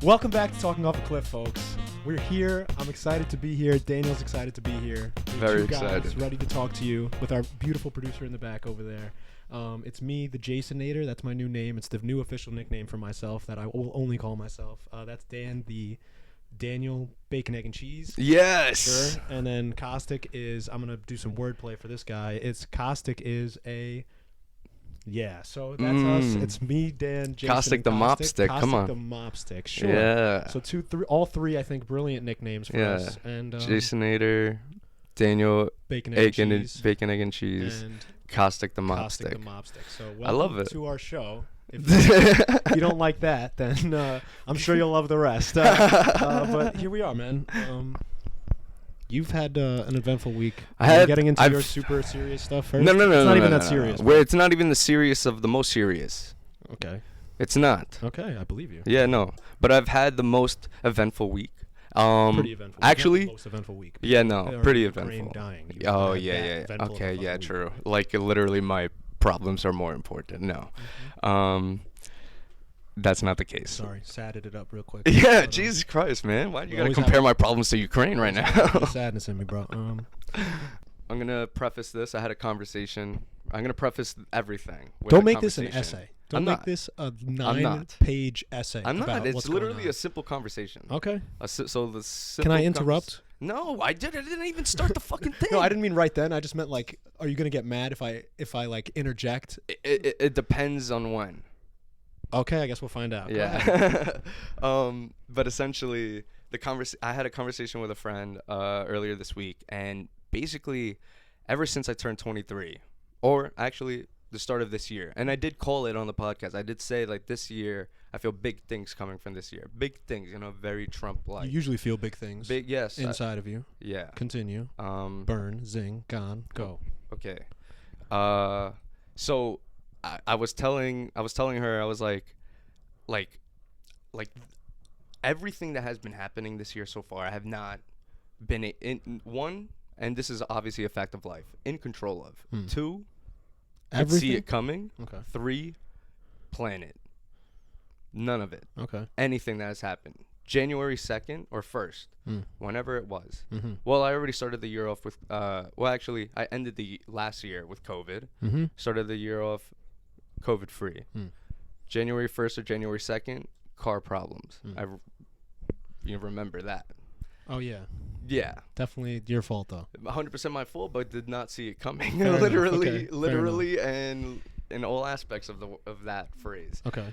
Welcome back to Talking Off a Cliff, folks. We're here. I'm excited to be here. Daniel's excited to be here. We're Very two guys excited. ready to talk to you with our beautiful producer in the back over there. It's me, the Jasonator. That's my new name. It's the new official nickname for myself that I will only call myself. That's Dan, the Daniel Bacon, Egg, and Cheese. Yes. Sure. And then Caustic is, I'm going to do some wordplay for this guy. It's Caustic is a... Yeah, so that's us. It's me, Dan, Jason, Caustic and the Mopstick. Caustic Come on. the Mopstick. Sure. Yeah. So all three, I think, brilliant nicknames for us. And Jasonator, Daniel, Bacon, Egg, and Cheese, Bacon, Egg, and Cheese, and Caustic the Caustic the Mopstick. Mopstick. So I love welcome it. to our show. If you don't like that, then I'm sure you'll love the rest. But here we are, man. You've had an eventful week. Are you getting into your super serious stuff first? No. It's not even no, that no. serious. Where it's not even the serious of the most serious. Okay. It's not. Okay, I believe you. Yeah, no. But I've had the most eventful week. Pretty eventful. Actually, not the most eventful week. Yeah, no, Or pretty Ukraine eventful. Dying. You Oh had yeah, that yeah. eventful Okay, of a yeah, week. true. Like literally, my problems are more important. No, that's not the case. Sorry, sadded it up real quick. Yeah, Jesus Christ, man. Why do you gotta always compare have- my problems to Ukraine right There's a now? sadness in me, bro. I'm gonna preface this. I had a conversation. I'm gonna preface everything. With Don't a make this an conversation. essay. Don't I'm make not. this a not. 9-page essay. I'm about not. It's what's going literally on. a simple conversation. Okay. So the Can simple I interrupt? No, I didn't even start the fucking thing. No, I didn't mean right then. I just meant like, are you gonna get mad if I like interject? It depends on when. Okay, I guess we'll find out. Go ahead. Yeah. But essentially, I had a conversation with a friend earlier this week, and basically, ever since I turned 23, or actually the start of this year, and I did call it on the podcast. I did say like this year, I feel big things coming from this year. Big things, very Trump-like. You usually feel big things. Big, yes. Inside of you. Yeah. Continue. Burn, zing, gone, go. Okay. So I was telling her, I was like everything that has been happening this year so far, I have not been in one, and this is obviously a fact of life, in control of. 2, could see Everything? it coming. Okay. 3, plan it. None of it. Okay. Anything that has happened. January 2nd or 1st, whenever it was. Well, I already started the year off with, actually, I ended the last year with COVID. Started the year off COVID-free. January 1st or January 2nd, car problems. You remember that. Oh yeah. Yeah. Definitely your fault though. 100% my fault, but did not see it coming. Fair enough. literally, Okay. Fair literally, and in all aspects of that phrase. Okay.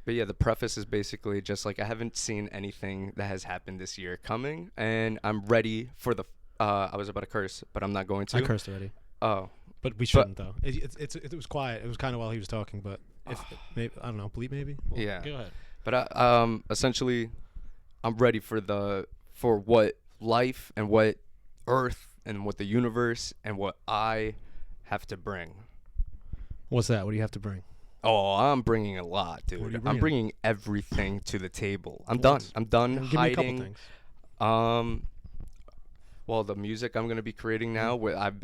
But yeah, the preface is basically just like I haven't seen anything that has happened this year coming, and I'm ready for the. I was about to curse, but I'm not going to. I cursed already. Oh. But we shouldn't though. It was quiet. It was kind of while he was talking, but if maybe I don't know, bleep maybe. Well, Yeah. Go ahead. But essentially, I'm ready for what life and what Earth and what the universe and what I have to bring. What's that? What do you have to bring? Oh, I'm bringing a lot, What are you dude. I'm bringing? bringing everything to the table. I'm done. I'm done Give me a couple hiding. things. Well, the music I'm gonna be creating now.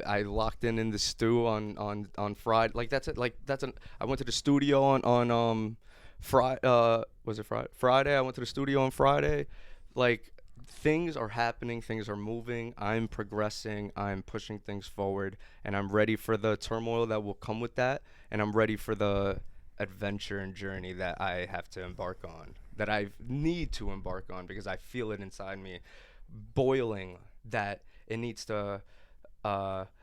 I locked in the stew on Friday. Like that's it. Like I went to the studio on Friday. Was it Friday? Friday. I went to the studio on Friday. Like things are happening. Things are moving. I'm progressing. I'm pushing things forward, and I'm ready for the turmoil that will come with that. And I'm ready for the adventure and journey that I have to embark on. That I need to embark on because I feel it inside me, boiling. That it needs to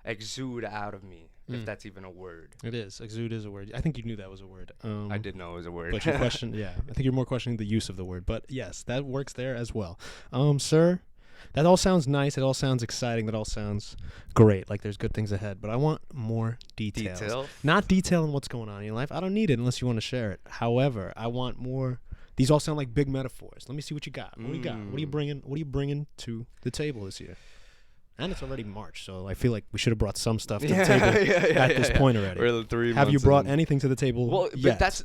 exude out of me, if that's even a word. It is. Exude is a word. I think you knew that was a word. I did know it was a word. But you question, yeah. I think you're more questioning the use of the word. But yes, that works there as well. Sir, that all sounds nice. It all sounds exciting. That all sounds great. Like there's good things ahead. But I want more details. Detail? Not detail on what's going on in your life. I don't need it unless you want to share it. However, I want more. These all sound like big metaphors. Let me see what you got. What do you got? What are you bringing? What are you bringing to the table this year? And it's already March, so I feel like we should have brought some stuff to the table at this point already. We're 3 Have you months brought in. anything to the table Well, yet? but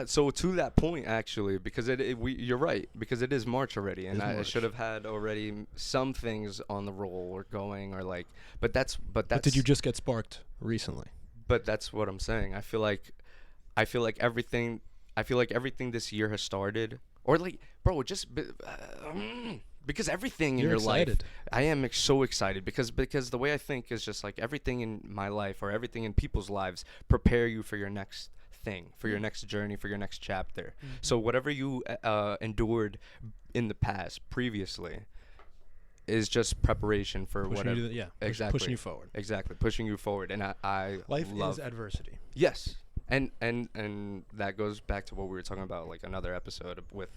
so to that point actually, because you're right, because it is March already, and I March. should have had already some things on the roll or going or like, but But did you just get sparked recently? but that's what I'm saying. I feel like everything this year has started, or like, bro, because everything in You're your life, excited. I am so excited because the way I think is just like everything in my life or everything in people's lives prepare you for your next thing, for your next journey, for your next chapter. So whatever you endured in the past previously is just preparation for Pushing whatever. you to Exactly. pushing you forward. Exactly, pushing you forward, and I Life love is adversity. yes, and that goes back to what we were talking about, like another episode with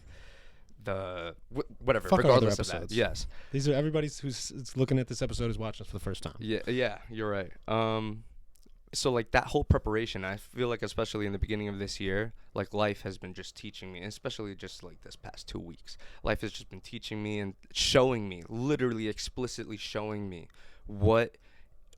the whatever. Fuck our other regardless of that, episodes. yes, These are everybody's who's looking at this episode is watching us for the first time. yeah, you're right. So like that whole preparation, I feel like especially in the beginning of this year, like life has been just teaching me, especially just like this past 2 weeks. Life has just been teaching me and showing me, literally explicitly showing me what,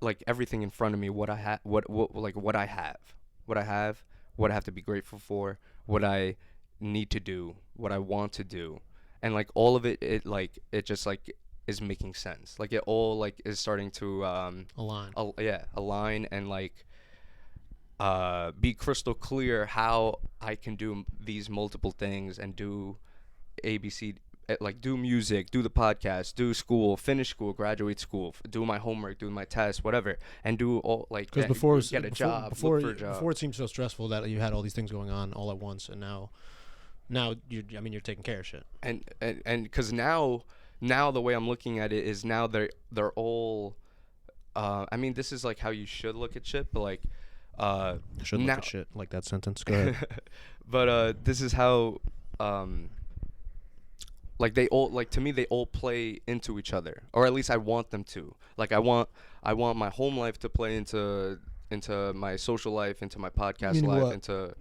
like everything in front of me, what I have, what I have, what I have to be grateful for, what I need to do, what I want to do, and like all of it, it just like is making sense. Like it all like is starting to Align. align and like be crystal clear how I can do these multiple things and do ABC, like do music, do the podcast, do school, finish school, graduate school, do my homework, do my tests, whatever, and do all like Because before it was, get a job, before, look for a job. before it seemed so stressful that you had all these things going on all at once, and now you're taking care of shit. and because now the way I'm looking at it is now they're all I mean, this is like how you should look at shit, but like Should look now at shit like that sentence. Go ahead. but this is how like they all, like to me, they all play into each other, or at least I want them to. Like I want my home life to play into my social life, into my podcast Meaning life, what? into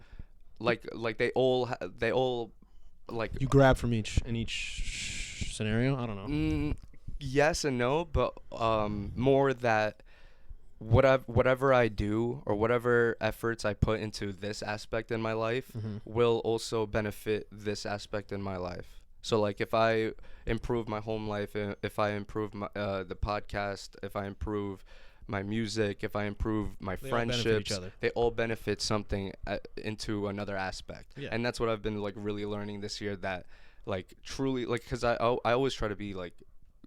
like they all like You grab from each scenario. I don't know. yes and no, but more that whatever I do or whatever efforts I put into this aspect in my life will also benefit this aspect in my life. So like if I improve my home life, if I improve my, the podcast, if I improve my music, if I improve my They all benefit each friendships, other. they all benefit something into another aspect. Yeah. And that's what I've been like really learning this year, that like truly, like, because I always try to be like,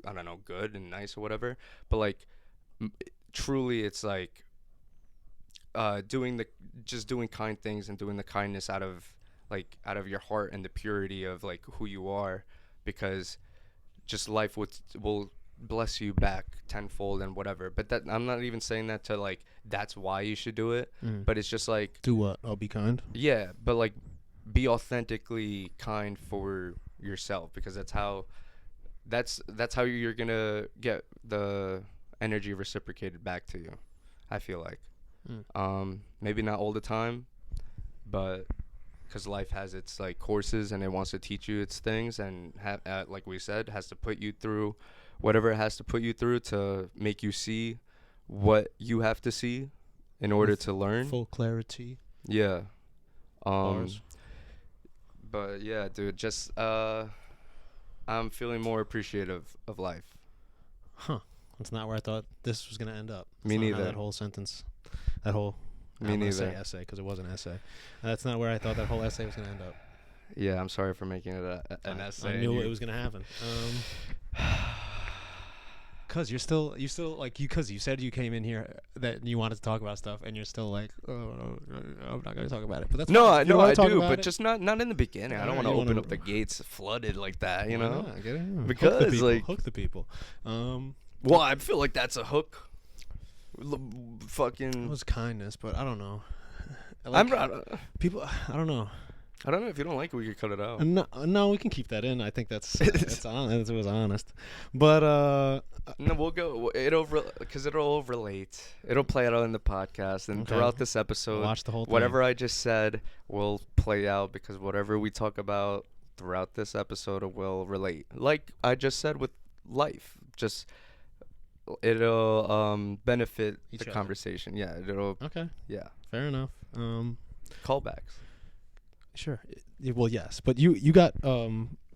I don't know, good and nice or whatever, but like truly it's like doing kind things and doing the kindness out of your heart and the purity of like who you are, because just life will bless you back tenfold and whatever. But that, I'm not even saying that to like that's why you should do it, but it's just like, Do what? Oh, be kind. yeah, but like be authentically kind for yourself, because that's how you're gonna get the energy reciprocated back to you, I feel like. Maybe not all the time, but because life has its like courses and it wants to teach you its things, and like we said, has to put you through whatever it has to put you through to make you see what you have to see in order to learn. Full clarity. Yeah. Bars. But yeah, dude, just I'm feeling more appreciative of life. Huh. That's not where I thought this was gonna end up. Me That's not how neither. that whole sentence, that whole. Me I'm gonna say neither. essay because it was an essay. That's not where I thought that whole essay was gonna end up. Yeah, I'm sorry for making it an essay. I knew it was gonna happen. Cause you said you came in here that you wanted to talk about stuff, and you're still like, oh, I'm not gonna talk about it. But that's No, fine. I If you know wanna I talk do, about but it, just not in the beginning. I don't Alright, want to you open wanna- up the gates flooded like that, you why know? not? Get it? Yeah. Because, like- hook the people. Well, I feel like that's a hook. It Fucking. was kindness, but I don't know. I'm Like, not. people. I don't know. I don't know, if you don't like it, we could cut it out. No, we can keep that in. I think that's honest. It was honest, but No, we'll go. Because it'll relate. It'll play out in the podcast, and Okay. throughout this episode, watch the whole thing. whatever I just said will play out, because whatever we talk about throughout this episode will relate. Like I just said with life, just it'll benefit Each the other. conversation. Yeah, it'll. Okay, Yeah, fair enough. callbacks. Sure. Well, yes, but you got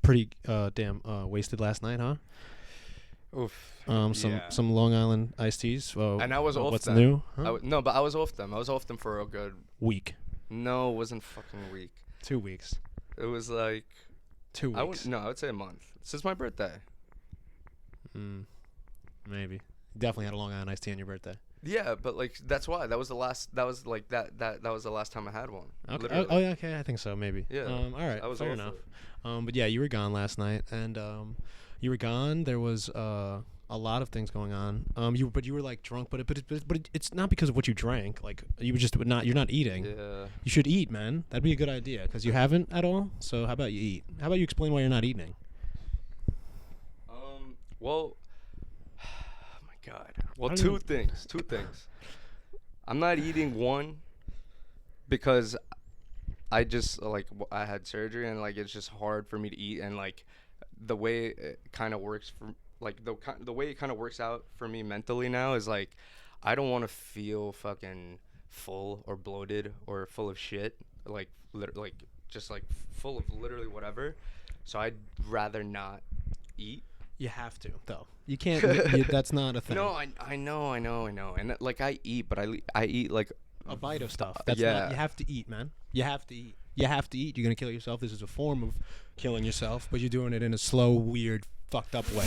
pretty damn wasted last night, huh? Oof. Some Long Island iced teas. And I was off what's them. new? Huh? No, but I was off them. I was off them for a good. Week. No, it wasn't fucking a week. 2 weeks. It was like 2 weeks. I would say a month. Since my birthday. Maybe. Definitely had a Long Island iced tea on your birthday. Yeah, but like that's why. That was the last. That was like that was the last time I had one. Okay. Oh, yeah. Okay. I think so. Maybe. Yeah. All right. I was Fair off enough. it. But yeah, you were gone last night, and you were gone. There was a lot of things going on. You were like drunk, but it's not because of what you drank. Like you were just not. You're not eating. Yeah. You should eat, man. That'd be a good idea because you haven't at all. So how about you eat? How about you explain why you're not eating? Well. Oh my God. Well, two things. I'm not eating one because I just I had surgery and like it's just hard for me to eat, and like the way it kind of works for like the way it kind of works out for me mentally now is like I don't want to feel fucking full or bloated or full of shit, like just like full of literally whatever. So I'd rather not eat. You have to, though. You can't. That's not a thing. No, I know, and like I eat, but I eat like a bite of stuff. That's yeah. not. You have to eat, man. You have to eat. You have to eat. You're gonna kill yourself. This is a form of killing yourself, but you're doing it in a slow, weird, fucked up way,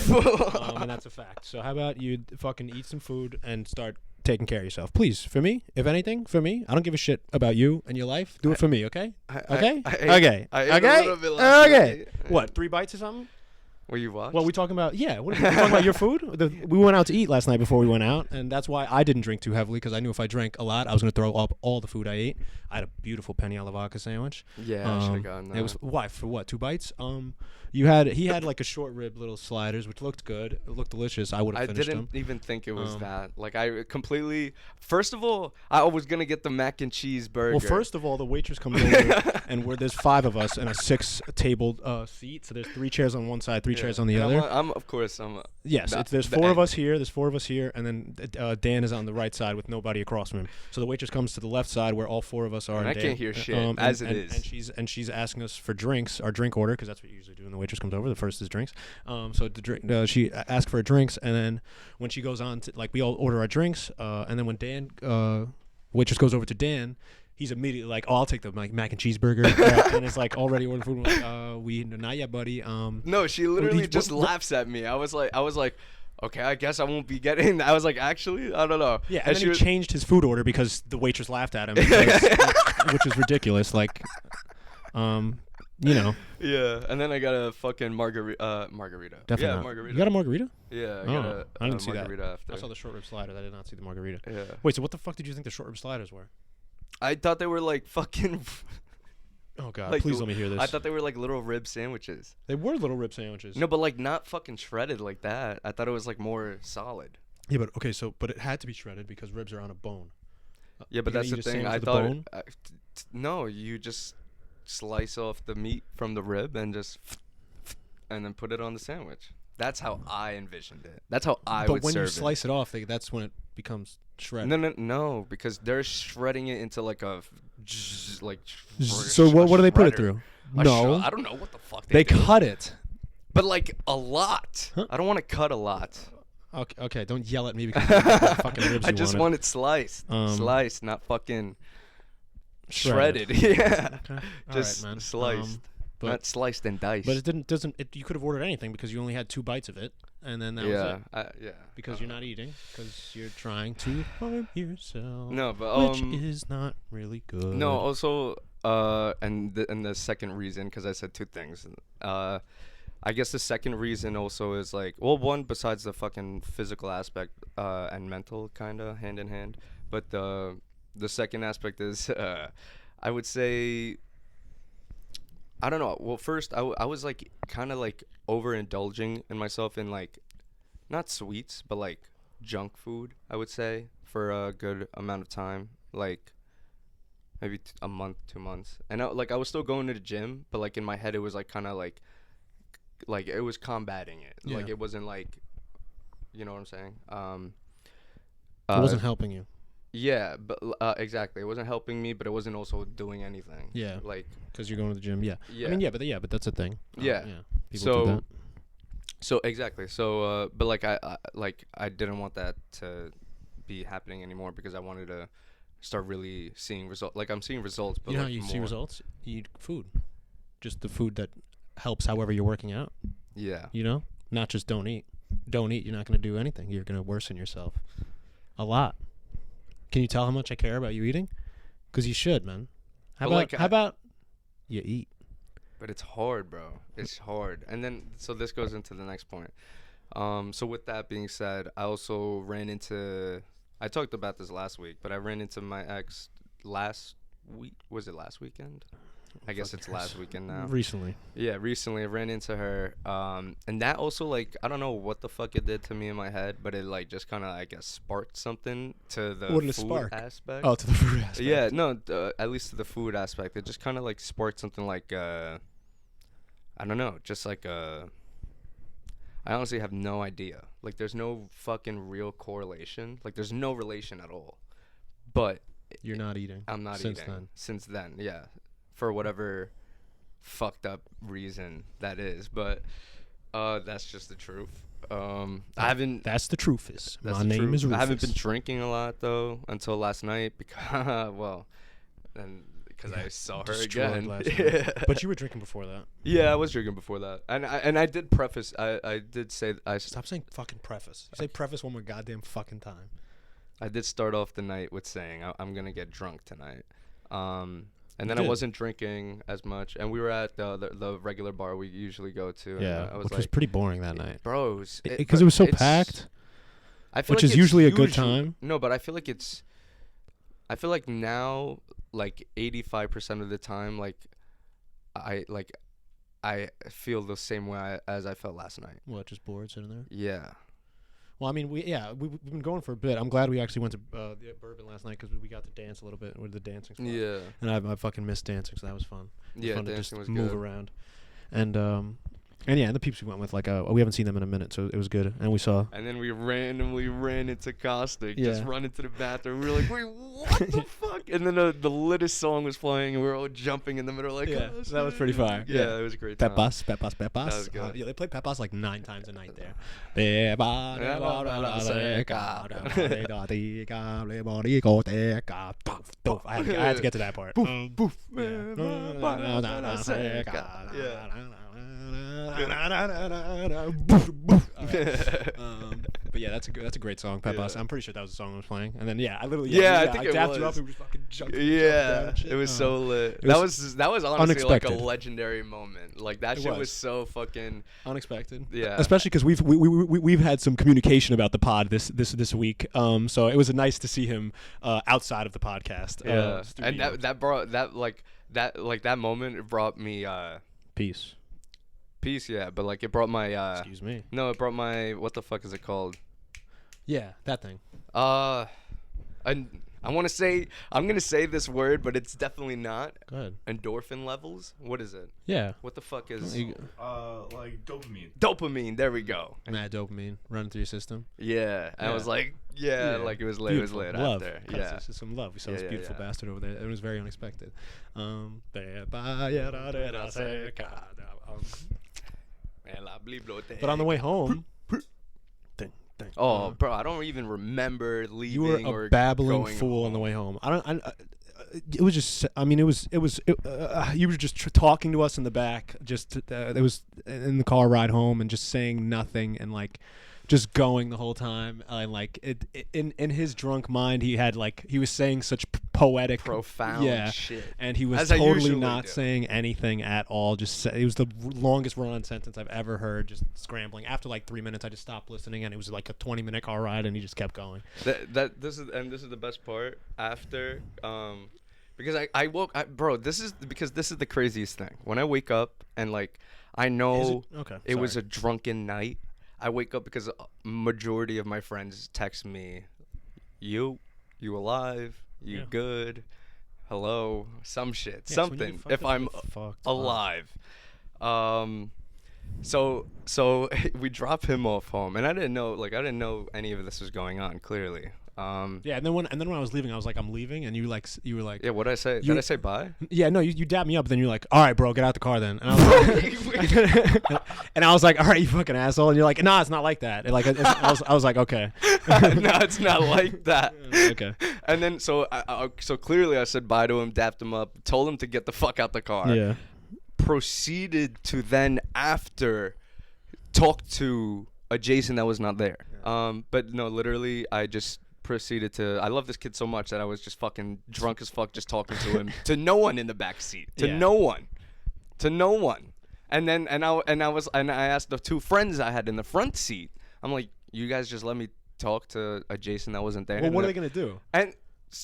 and that's a fact. So how about you fucking eat some food and start taking care of yourself, please? For me, if anything, for me, I don't give a shit about you and your life. Do it for me, okay? Okay. Okay. Okay. What? 3 bites or something? Were you watched? Well, we talking about What are we talking about? Your food? We went out to eat last night before we went out, and that's why I didn't drink too heavily because I knew if I drank a lot, I was gonna throw up all the food I ate. I had a beautiful penny alla vodka sandwich. Yeah, I should have gotten that. It was why for what? 2 bites? He had like a short rib little sliders, which looked good. It looked delicious. I would have finished them. I didn't even think it was that. Like I completely. First of all, I was gonna get the mac and cheese burger. Well, first of all, the waitress comes over, and there's 5 of us and a 6-table seat. So there's 3 chairs on one side, 3 chairs on the other. I'm of course. Yes, there's 4 of us here. There's 4 of us here, and then Dan is on the right side with nobody across from him. So the waitress comes to the left side where all 4 of us are. And I can't hear shit as it is. And she's asking us for drinks, our drink order, because that's what you usually do when the waitress comes over. The first is drinks. So the drink, she asks for drinks, and then when she goes on to we all order our drinks, and then when Dan waitress goes over to Dan. He's immediately like, "Oh, I'll take the mac and cheeseburger," and it's like already ordering food. We're like, "We not yet, buddy." No, she literally just laughs at me. I was like, okay, I guess I won't be getting that. I was like, actually, I don't know. Yeah, and then he changed his food order because the waitress laughed at him, which is ridiculous. Like, you know. Yeah, and then I got a fucking margarita. Definitely yeah, not. margarita. You got a margarita? Yeah, I didn't see margarita that. after. I saw the short rib sliders. I did not see the margarita. Yeah. Wait, so what the fuck did you think the short rib sliders were? I thought they were like fucking. Oh God! Like please let me hear this. I thought they were like little rib sandwiches. They were little rib sandwiches. No, but like not fucking shredded like that. I thought it was like more solid. Yeah, but okay, but it had to be shredded because ribs are on a bone. Yeah, but that's the thing. I thought. No, you just slice off the meat from the rib and then put it on the sandwich. That's how I envisioned it. That's how I would serve it. But when you slice it off, that's when it becomes shredded. No, because they're shredding it into like a So what do they put it through? No, I don't know what the fuck they do. cut it. But like a lot. Huh? I don't want to cut a lot. Okay, don't yell at me because fucking ribs. I just want it sliced, not fucking shredded. Yeah, okay. Just right, man. Sliced. Not sliced and diced. But it doesn't. You could have ordered anything because you only had 2 bites of it, and then that was it. Yeah. Because you're not eating, because you're trying to harm yourself. No, but which is not really good. No, also, and the second reason, because I said 2 things. I guess the second reason also is like, well, one besides the fucking physical aspect and mental kind of hand in hand, but the second aspect is, I would say. I don't know. Well, first, I was, like, kind of, like, overindulging in myself in, like, not sweets, but, like, junk food, I would say, for a good amount of time. Like, maybe a month, 2 months. And, I was still going to the gym, but, like, in my head, it was, like, kind of, like, it was combating it. Yeah. Like, it wasn't, like, you know what I'm saying? It wasn't helping you. Yeah, but exactly. It wasn't helping me, but it wasn't also doing anything. Yeah, like because you're going to the gym. Yeah. I mean, but that's a thing. Yeah. People do So exactly. So but like I didn't want that to be happening anymore because I wanted to start really seeing results. Like I'm seeing results, but You know how like you see more. results? You eat food, just the food that helps. However, you're working out. Yeah. You know, not just don't eat. Don't eat. You're not going to do anything. You're going to worsen yourself a lot. Can you tell how much I care about you eating? Because you should, man. How But, about like, how about you eat? But it's hard, bro. It's hard. And then so this goes into the next point. So with that being said, I also ran into. I talked about this last week, but I ran into my ex last week. Was it last weekend? I guess Fucking it's last weekend now. Recently. Yeah, recently I ran into her. And that also like I don't know what the fuck it did to me in my head, but it like just kind of I guess sparked something to the What did it food spark? aspect. Oh, to the food aspect. Yeah, no, at least to the food aspect. It just kind of like sparked something like I don't know, just like I honestly have no idea. Like there's no fucking real correlation. Like there's no relation at all. But You're not eating. I'm not since eating then. since then. Yeah, for whatever fucked up reason that is. But that's just the truth. I haven't. That's the truth. Is That's my the name truth. is Rufus. I haven't been drinking a lot though until last night because because I saw her destroyed again. last night. Yeah. But you were drinking before that. Yeah, I was drinking before that, and I did preface. I did say Stop saying fucking preface. You say preface one more goddamn fucking time. I did start off the night with saying I'm gonna get drunk tonight. And You then I did. wasn't drinking as much, and we were at the regular bar we usually go to. Yeah, and I was which like, was pretty boring that night. bros, Because it was so packed. I feel which like is it's usually a good time. No, but I feel like I feel like now, like 85% of the time, like I feel the same way as I felt last night. What, just bored sitting there? Yeah. Well, I mean, we've been going for a bit. I'm glad we actually went to the Bourbon last night because we got to dance a little bit with the dancing spot. Yeah. And I fucking missed dancing, so that was fun. It was Yeah, fun to dancing just was move good. around. And yeah, and the peeps we went with, like, we haven't seen them in a minute, so it was good. And we saw. And then we randomly ran into Caustic, just Yeah. run into the bathroom. We were like, wait, what the fuck? And then the latest song was playing, and we were all jumping in the middle, like, Yeah, "Caustic." that was pretty fire. Yeah, Yeah. it was a great time. Pepas. That was good. Yeah, they played Pepas like 9 times a night there. I had to get to that part. But yeah, that's a great song, Pepas. Yeah. I'm pretty sure that was the song I was playing. And then yeah, I literally Yeah, I think it dapped her up was. and we just fucking jumped. Yeah, it was so lit. It That was honestly like a unexpected. legendary moment. Like that It shit was was. so fucking. Unexpected. Yeah. Especially because we've had some communication about the pod this week. So it was nice to see him outside of the podcast. Yeah, and studio. that brought that moment. It brought me Peace. peace. Yeah, but like it brought my Excuse me. no, it brought my what the fuck is it called? Yeah, that thing. And I'm gonna say this word, but it's definitely not. Go ahead. Endorphin levels. What is it? Yeah. What the fuck is Like dopamine. dopamine? There we go. Mad dopamine running through your system. Yeah, I Yeah. was like, yeah, like it was lit. Beautiful. It was lit Love. after. Cause Yeah. it's just some love. We saw Yeah, this yeah, beautiful yeah. bastard over there. It was very unexpected. But on the way home. Ding. Oh, bro, I don't even remember leaving You were or a babbling going fool on home. the way home. It was just. I mean, it was. You were just talking to us in the back. Just it was in the car ride home and just saying nothing and like, just going the whole time. And like in his drunk mind, he was saying such poetic, Profound shit. and he was As I totally usually not do. saying anything at all. It was the longest run-on sentence I've ever heard. Just scrambling. After like 3 minutes, I just stopped listening, and it was like a 20-minute car ride, and he just kept going. This is the best part after because I woke bro, this is the craziest thing. When I wake up and like I know Okay. it was sorry. a drunken night. I wake up because a majority of my friends text me, you alive? You Yeah. good? Hello? Some shit. Yeah, so when you something. get fucked If up, you I'm get fucked up. alive. So we drop him off home, and I didn't know any of this was going on. Clearly, Yeah, and then when I was leaving, I was like, I'm leaving, and you were like, Yeah, what did I say? You- Did I say bye? yeah, no, you dabbed me up, but then you're like, all right, bro, get out the car then. And I was like, and I was like, all right, you fucking asshole. And you're like, nah, it's not like that. And like, I was like, okay. No, it's not like that. Okay. And then so so clearly I said bye to him, dapped him up, told him to get the fuck out the car. Yeah. Proceeded to then after talk to a Jason that was not there. But no, literally I just proceeded to. I love this kid so much that I was just fucking drunk as fuck, just talking to him, to no one in the back seat, to Yeah. no one, to no one. And then I asked the two friends I had in the front seat. I'm like, you guys just let me talk to a Jason that wasn't there. Well, And what are they're- they gonna do? And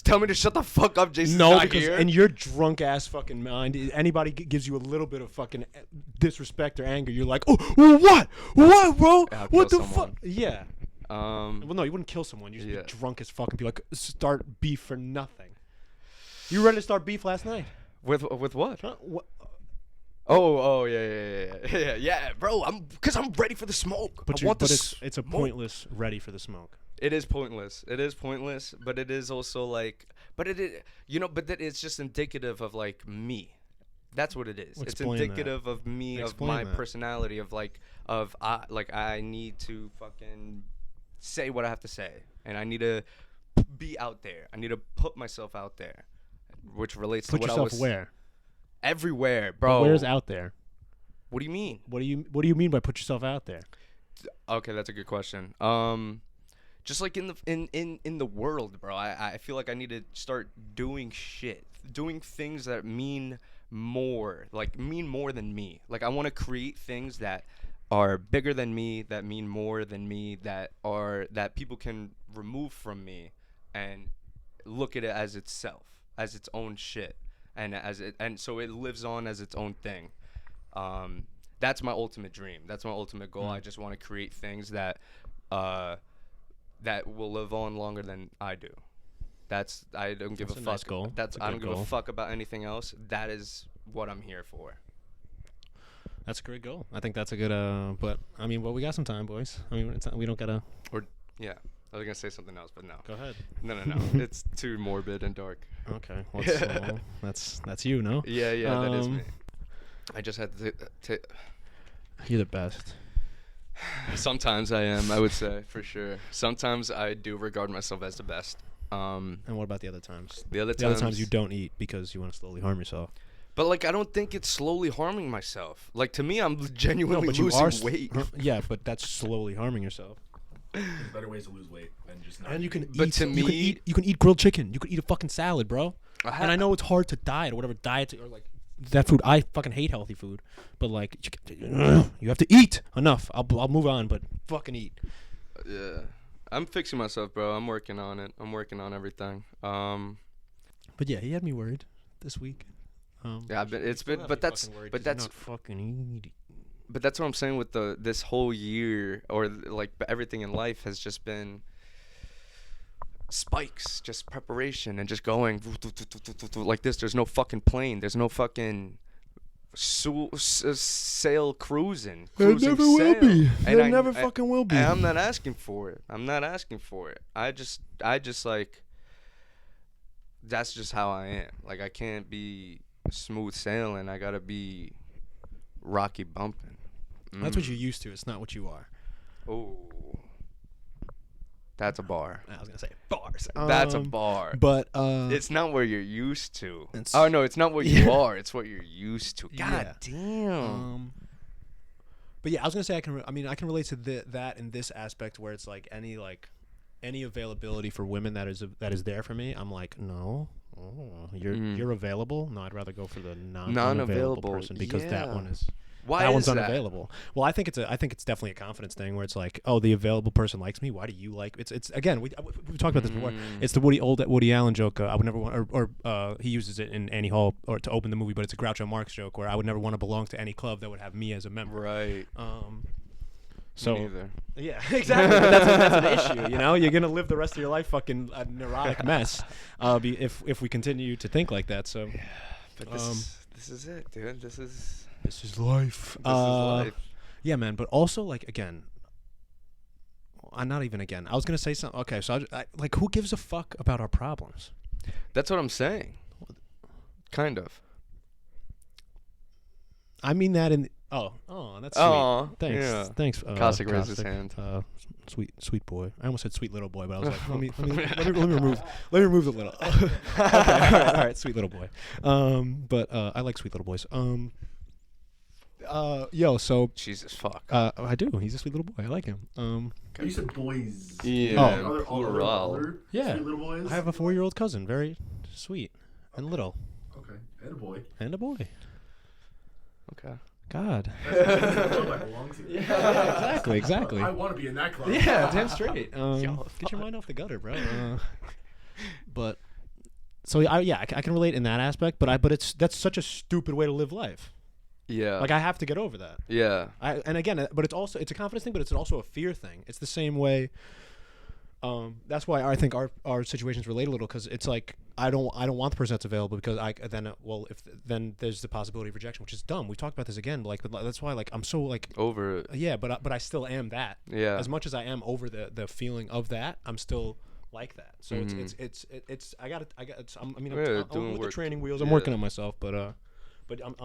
tell me to shut the fuck up, Jason's No, not because here. in your drunk ass fucking mind, anybody gives you a little bit of fucking disrespect or anger, you're like, oh, what, bro, Yeah, I'll what the kill fuck? someone. Yeah. Well, no, you wouldn't kill someone. You just Yeah. be drunk as fuck and be like, start beef for nothing. You ready to start beef last night? with what? Huh? What? Oh yeah, bro. I'm ready for the smoke. But, I want the it's a smoke. pointless ready for the smoke. It is pointless. It is pointless, but it is also like, but it is, but that it's just indicative of like me. That's what it is. It's Explain that. indicative of me, Explain of my that. personality, of I need to fucking say what I have to say, and I need to be out there. I need to put myself out there, which relates Put to what I yourself was where? everywhere, bro. Where's out there? What do you mean? What do you mean by put yourself out there? Okay, that's a good question. Just like in the world, bro. I feel like I need to start doing shit, doing things that mean more than me. Like I want to create things that are bigger than me, that mean more than me, that people can remove from me, and look at it as itself, as its own shit, and so it lives on as its own thing. That's my ultimate dream. That's my ultimate goal. I just want to create things that will live on longer than I do. I don't give That's a a fuck. nice goal. That's a I don't good give goal. a fuck about anything else. That is what I'm here for. That's a great goal. I think that's a good. But I mean, well, we got some time, boys. I mean, we don't gotta. Yeah, I was gonna say something else, but no. Go ahead. No. It's too morbid and dark. Okay. Well, that's you, no? Yeah, that is me. Um, I just had to. You're the best. Sometimes I am, I would say, for sure. Sometimes I do regard myself as the best. And what about the other times? The other The other times you don't eat because you want to slowly harm yourself. But like, I don't think it's slowly harming myself. Like to me, I'm genuinely but you losing are weight. Yeah, but that's slowly harming yourself. There's better ways to lose weight than just not. And you can eating. But eat. to You can eat grilled chicken. You can eat a fucking salad, bro. And I I know it's hard to diet or whatever diet or like that food. I fucking hate healthy food, but like you have to eat enough. I'll move on, but fucking eat. Yeah, I'm fixing myself, bro. I'm working on it. I'm working on everything. But yeah, he had me worried this week. Yeah, but that's not fucking eating. But that's what I'm saying with this whole year, or like everything in life has just been spikes, just preparation and just going like this. There's no fucking plane. There's no fucking sail cruising. There never will be. And There never fucking will be. And I'm not asking for it. I just like, that's just how I am. Like I can't be smooth sailing. I gotta be rocky bumping. That's what you're used to. It's not what you are. Oh, that's a bar. I was gonna say bars. That's a bar. But It's not where you're used to. It's- Oh no, it's not what you are. It's what you're used to. God Yeah. damn. But yeah, I was gonna say I can relate to that in this aspect where it's like any availability for women that is there for me. I'm like, no, you're available. No, I'd rather go for the non-available Non-available, person because that yeah. one is. Why that is one's that? unavailable. Well, I think it's definitely a confidence thing where it's like, oh, the available person likes me. Why do you like? It's again we talked about this before. It's the Woody Allen joke. I would never want, or he uses it in Annie Hall or to open the movie, but it's a Groucho Marx joke where I would never want to belong to any club that would have me as a member. Right. So Me neither. yeah, exactly. But that's an issue. You know, you're gonna live the rest of your life fucking a neurotic mess. If we continue to think like that. So But this is it, dude. This is this is life. life. Yeah, man. But also, like, again, not even again. I was gonna say something. Okay, so like, who gives a fuck about our problems? That's what I'm saying. Kind of. I mean that in. Oh, that's sweet. Aw, Thanks, yeah. thanks. Cossack raised his hand. Sweet boy. I almost said sweet little boy, but I was like, let me remove the little. Okay, all right, sweet little boy. But I like sweet little boys. So Jesus fuck. I do. He's a sweet little boy. I like him. You said boys. Yeah. Are there plural. other Yeah. sweet little boys? I have a 4-year-old cousin, very sweet and little, Okay, and a boy. and a boy. Okay. God. That's the club I belong to. Yeah, exactly. I want to be in that club. Yeah, damn straight. Yo, Get your mind off the gutter, bro. But so I can relate in that aspect, but that's such a stupid way to live life. Yeah. Like I have to get over that. Yeah. And again, but it's a confidence thing, but it's also a fear thing. It's the same way. That's why I think our situations relate a little, because it's like I don't want the person that's available, because then there's the possibility of rejection, which is dumb. We've talked about this again, but that's why like I'm so like over it. yeah, but I still am that. Yeah. As much as I am over the feeling of that, I'm still like that. So I'm doing with the work. training wheels. I'm Yeah. working on myself, but I'm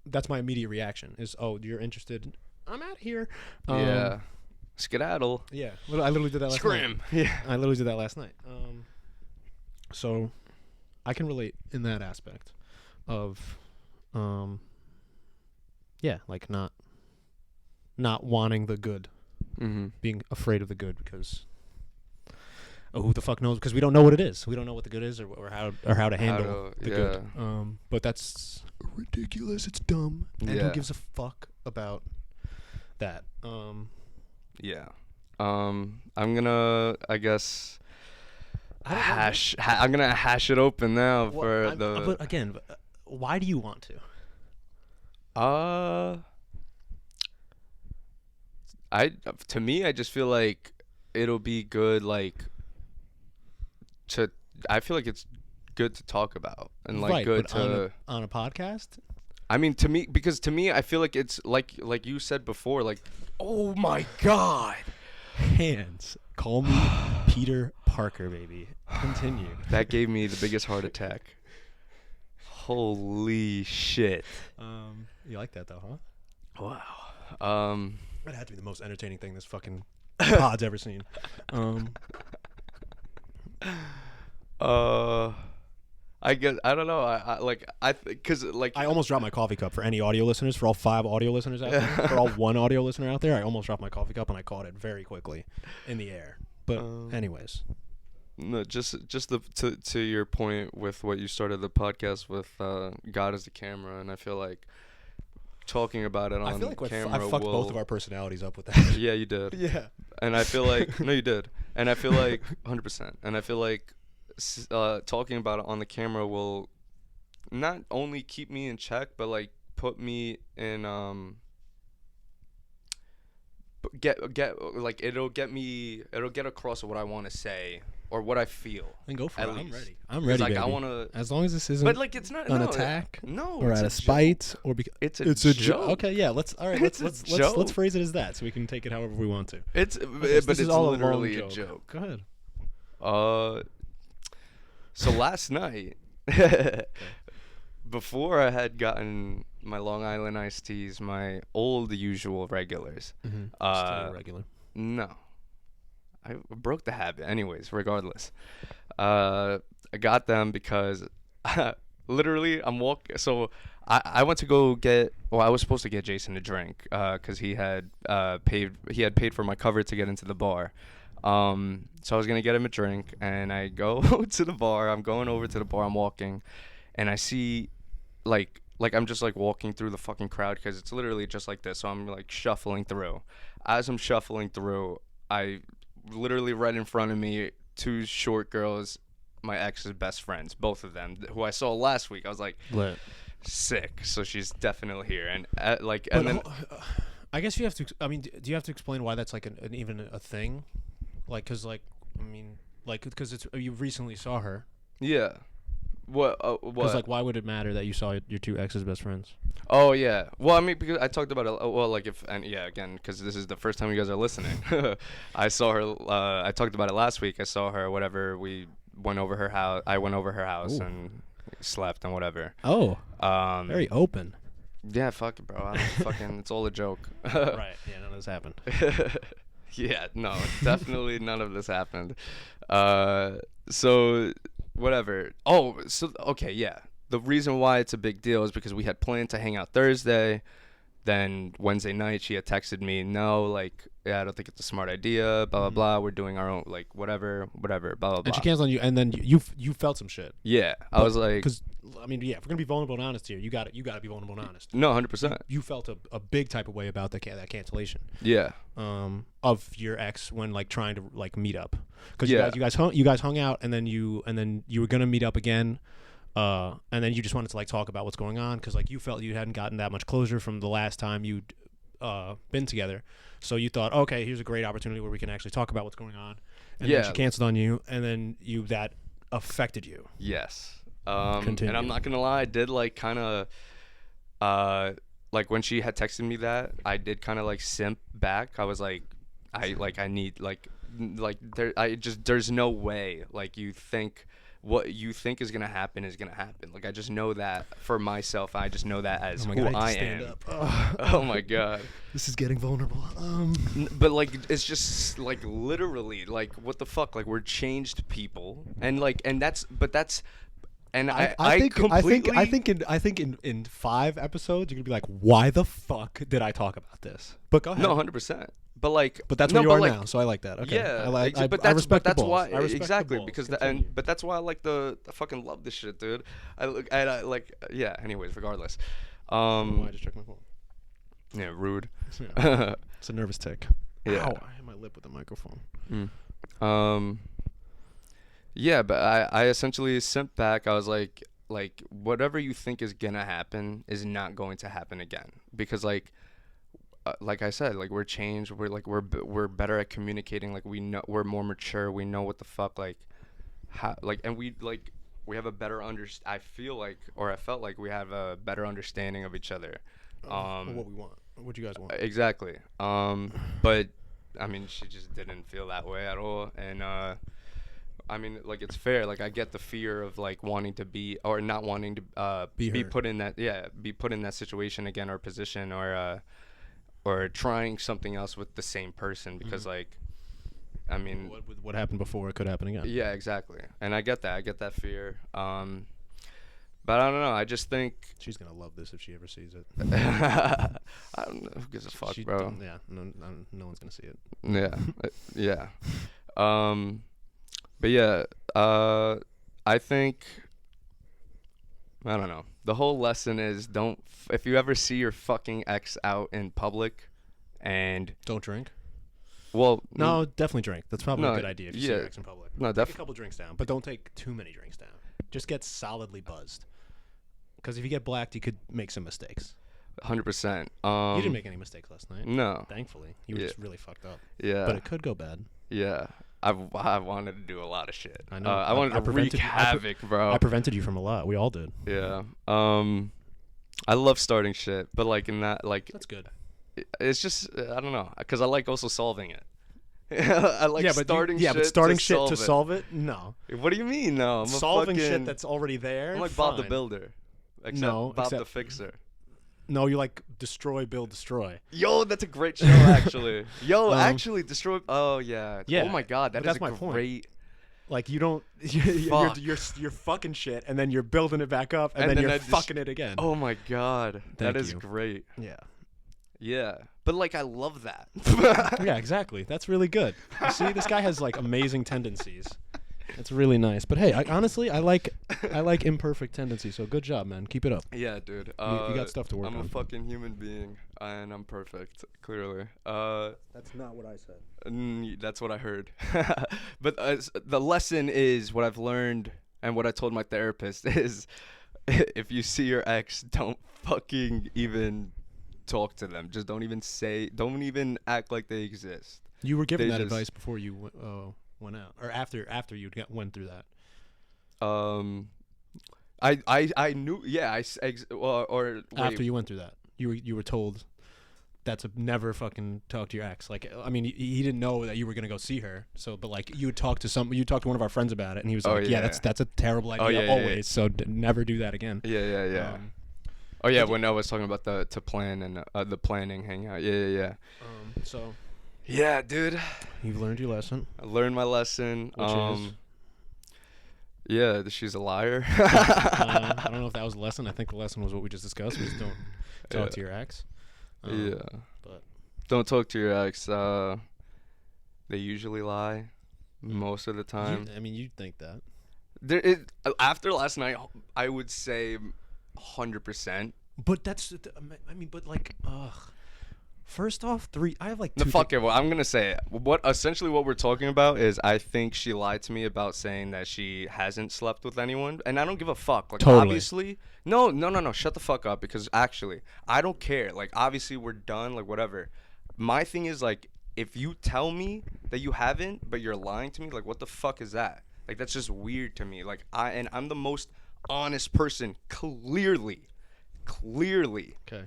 that's my immediate reaction is, oh, you're interested. I'm out of here. Yeah. Skedaddle. Yeah. I literally did that last night. Scrim. Yeah. I literally did that last night. So I can relate in that aspect of, like not wanting the good, being afraid of the good, because who the fuck knows? Because we don't know what it is. We don't know what the good is, or how to handle the good. But that's ridiculous. It's dumb. And who gives a fuck about that? Yeah. I'm gonna, I guess, I'm gonna hash it open now for the. But again, why do you want to? To me, I just feel like it'll be good, like, I feel like it's good to talk about, and like good but to on a podcast. I mean, to me, I feel like it's like you said before, like, oh my god, hands. Call me Peter Parker, baby. Continue. that gave me the biggest heart attack. Holy shit. You like that though, huh? Wow. That had to be the most entertaining thing this fucking pod's ever seen. I guess I don't know. Because I almost dropped my coffee cup for any audio listeners, for all 5 audio listeners out there, for all 1 audio listener out there. I almost dropped my coffee cup and I caught it very quickly in the air. But anyways, no, just to your point with what you started the podcast with, God as the camera, and I feel like talking about it on I feel like camera I fucked will, both of our personalities up with that. Yeah, you did. Yeah. And I feel like no, you did. And I feel like 100%. And I feel like talking about it on the camera will not only keep me in check, but like put me in it'll get across what I want to say or what I feel. Then go for it. least. I'm ready, like baby. I want to, as long as this isn't but like it's not an no, attack, or out of spite, or because it's a joke. Okay, yeah. Let's phrase it as that, so we can take it however we want to. It's This but is it's all literally a a joke. Go ahead. So last night, before I had gotten my Long Island iced teas, my old usual regulars. Still regular. No, I broke the habit. Anyways, regardless, I got them because literally I'm walking. So I went to go get. Well, I was supposed to get Jason a drink because he had paid. He had paid for my cover to get into the bar. So I was gonna get him a drink, and I go to the bar. I'm going over to the bar. I'm walking, and I see, like I'm just like walking through the fucking crowd because it's literally just like this. So I'm like shuffling through. As I'm shuffling through, I literally right in front of me, 2 short girls, my ex's best friends, both of them, who I saw last week. I was like, Lit. sick. So she's definitely here, and I guess you have to. I mean, do you have to explain why that's like even a thing? Like, cause like, I mean, like, cause you recently saw her. yeah. What? Because What? like, why would it matter that you saw your two exes best friends? Oh yeah. Well, I mean, because I talked about it. Well, like if and yeah, again, because this is the first time you guys are listening. I saw her. I talked about it last week. I saw her. Whatever. We went over her house. I went over her house Ooh. and slept and whatever. Oh, Very open. Yeah, fuck it, bro. I don't fucking. It's all a joke. Right. Yeah, none of this happened. Yeah, no, definitely none of this happened. So whatever. Oh, so okay, yeah. The reason why it's a big deal is because we had planned to hang out Thursday. Then Wednesday night she had texted me, no, like, yeah, I don't think it's a smart idea, blah blah blah. We're doing our own, like, whatever, blah blah blah. And she canceled on you, and then you felt some shit. Yeah, I was like, because I mean, yeah, if we're gonna be vulnerable and honest here, you got to be vulnerable and honest. no, 100%. You felt a big type of way about that cancellation. Yeah. Of your ex when like trying to like meet up, because Yeah. you guys hung out, and then you were gonna meet up again, and then you just wanted to like talk about what's going on, because like you felt you hadn't gotten that much closure from the last time you'd been together, so you thought, okay, here's a great opportunity where we can actually talk about what's going on, and Yeah. then she canceled on you, and then that affected you. Yes. Continue. And I'm not gonna lie, I did like kind of, like when she had texted me that, I did kind of like simp back. I was like, I need there's no way like you think what you think is gonna happen is gonna happen. Like I just know that for myself. I just know that as Oh my who God, I stand am. up. Oh my God. This is getting vulnerable. But like it's just like literally like what the fuck, like we're changed people, and like and that's and I think in 5 episodes you're gonna be like, why the fuck did I talk about this? But go ahead. no 100%. But like, But that's no, where you but are like, now, so I like that. Okay. Yeah, I that's respect that's the balls. why I respect exactly the balls. because Continue. but that's why I like I fucking love this shit, dude. I like yeah. Anyways, regardless, I just checked my phone. yeah, rude. Yeah. It's a nervous tick. Yeah. Ow, I hit my lip with the microphone. Yeah, but I essentially sent back. I was like whatever you think is gonna happen is not going to happen again, because like I said, like we're changed. We're better at communicating. Like we're more mature. We know what the fuck like how like, and we have a better I feel like, or I felt like we have a better understanding of each other. What we want. What you guys want. Exactly. But I mean, she just didn't feel that way at all, and I mean, like it's fair. Like I get the fear of like wanting to be or not wanting to be put in that situation again, or position, or trying something else with the same person, because like, I mean, what happened before, it could happen again. yeah, exactly. And I get that fear. But I don't know. I just think She's gonna love this if she ever sees it. I don't know. Who gives a fuck, bro? Yeah, no one's gonna see it. Yeah, yeah. But yeah, I think, I don't know. The whole lesson is if you ever see your fucking ex out in public, and Don't drink. well, No, definitely drink. That's probably No, a good idea if you see yeah. your ex in public. No, Take a couple drinks down, but don't take too many drinks down. Just get solidly buzzed. Because if you get blacked, you could make some mistakes. 100%. You didn't make any mistakes last night. No. Thankfully, you were Yeah. just really fucked up. Yeah. But it could go bad. Yeah. I wanted to do a lot of shit. I know. I wanted to wreak havoc, bro. I prevented you from a lot. We all did. Yeah. I love starting shit, but like in that, like, That's good. it's just I don't know, because I like also solving it. I like starting shit. but starting to shit solve to it. solve it? No. What do you mean? No, I'm Solving a fucking, shit that's already there. I'm like Bob the fine. Builder, except No, Bob the except- Fixer. No, you like destroy, build, destroy. Yo, that's a great show, actually. Yo, Um, actually, destroy. Oh yeah. Yeah, Oh my God, but that is that's a my point. great. Like you don't, Fuck. you're fucking shit, and then you're building it back up, and, And then then you're I just- fucking it again. Oh my God, that Thank is you. great. Yeah. Yeah, but like I love that. Yeah, exactly. That's really good. You see, this guy has like amazing tendencies. It's really nice. But hey, honestly, I like imperfect tendencies. So good job, man. Keep it up. Yeah, dude. You got stuff to work I'm on. a fucking human being, and I'm perfect. Clearly. That's not what I said. That's what I heard. But the lesson is what I've learned, and what I told my therapist is, if you see your ex, don't fucking even talk to them. Just don't even act like they exist. You were given They that just- advice before you went out, or after you went through that. I knew. Yeah, or wait, After you went through that, you were told that's a never fucking talk to your ex. Like, I mean, he didn't know that you were gonna go see her. So, but like, you talked to one of our friends about it, and he was Oh, like, yeah. that's a terrible idea yeah, yeah, always. yeah. So never do that again. Yeah. Um, Oh yeah, when I was talking about the plan and the planning hangout. Yeah. So Yeah, dude. you've learned your lesson. I learned my lesson. Which is? Yeah, that she's a liar. I don't know if that was a lesson. I think the lesson was what we just discussed, was don't talk Yeah. to your ex. Yeah. But Don't talk to your ex. They usually lie most of the time. I mean, you'd think that. After last night, I would say 100%. But that's, I mean, but like, first off, I have like No, two. fuck it. Well, I'm gonna say it. Essentially what we're talking about is I think she lied to me about saying that she hasn't slept with anyone, and I don't give a fuck. Like, Totally. obviously, no. Shut the fuck up, because actually, I don't care. Like, obviously, we're done. Like, whatever. My thing is, like, if you tell me that you haven't, but you're lying to me, like, what the fuck is that? Like, that's just weird to me. Like, I'm the most honest person, clearly. Okay.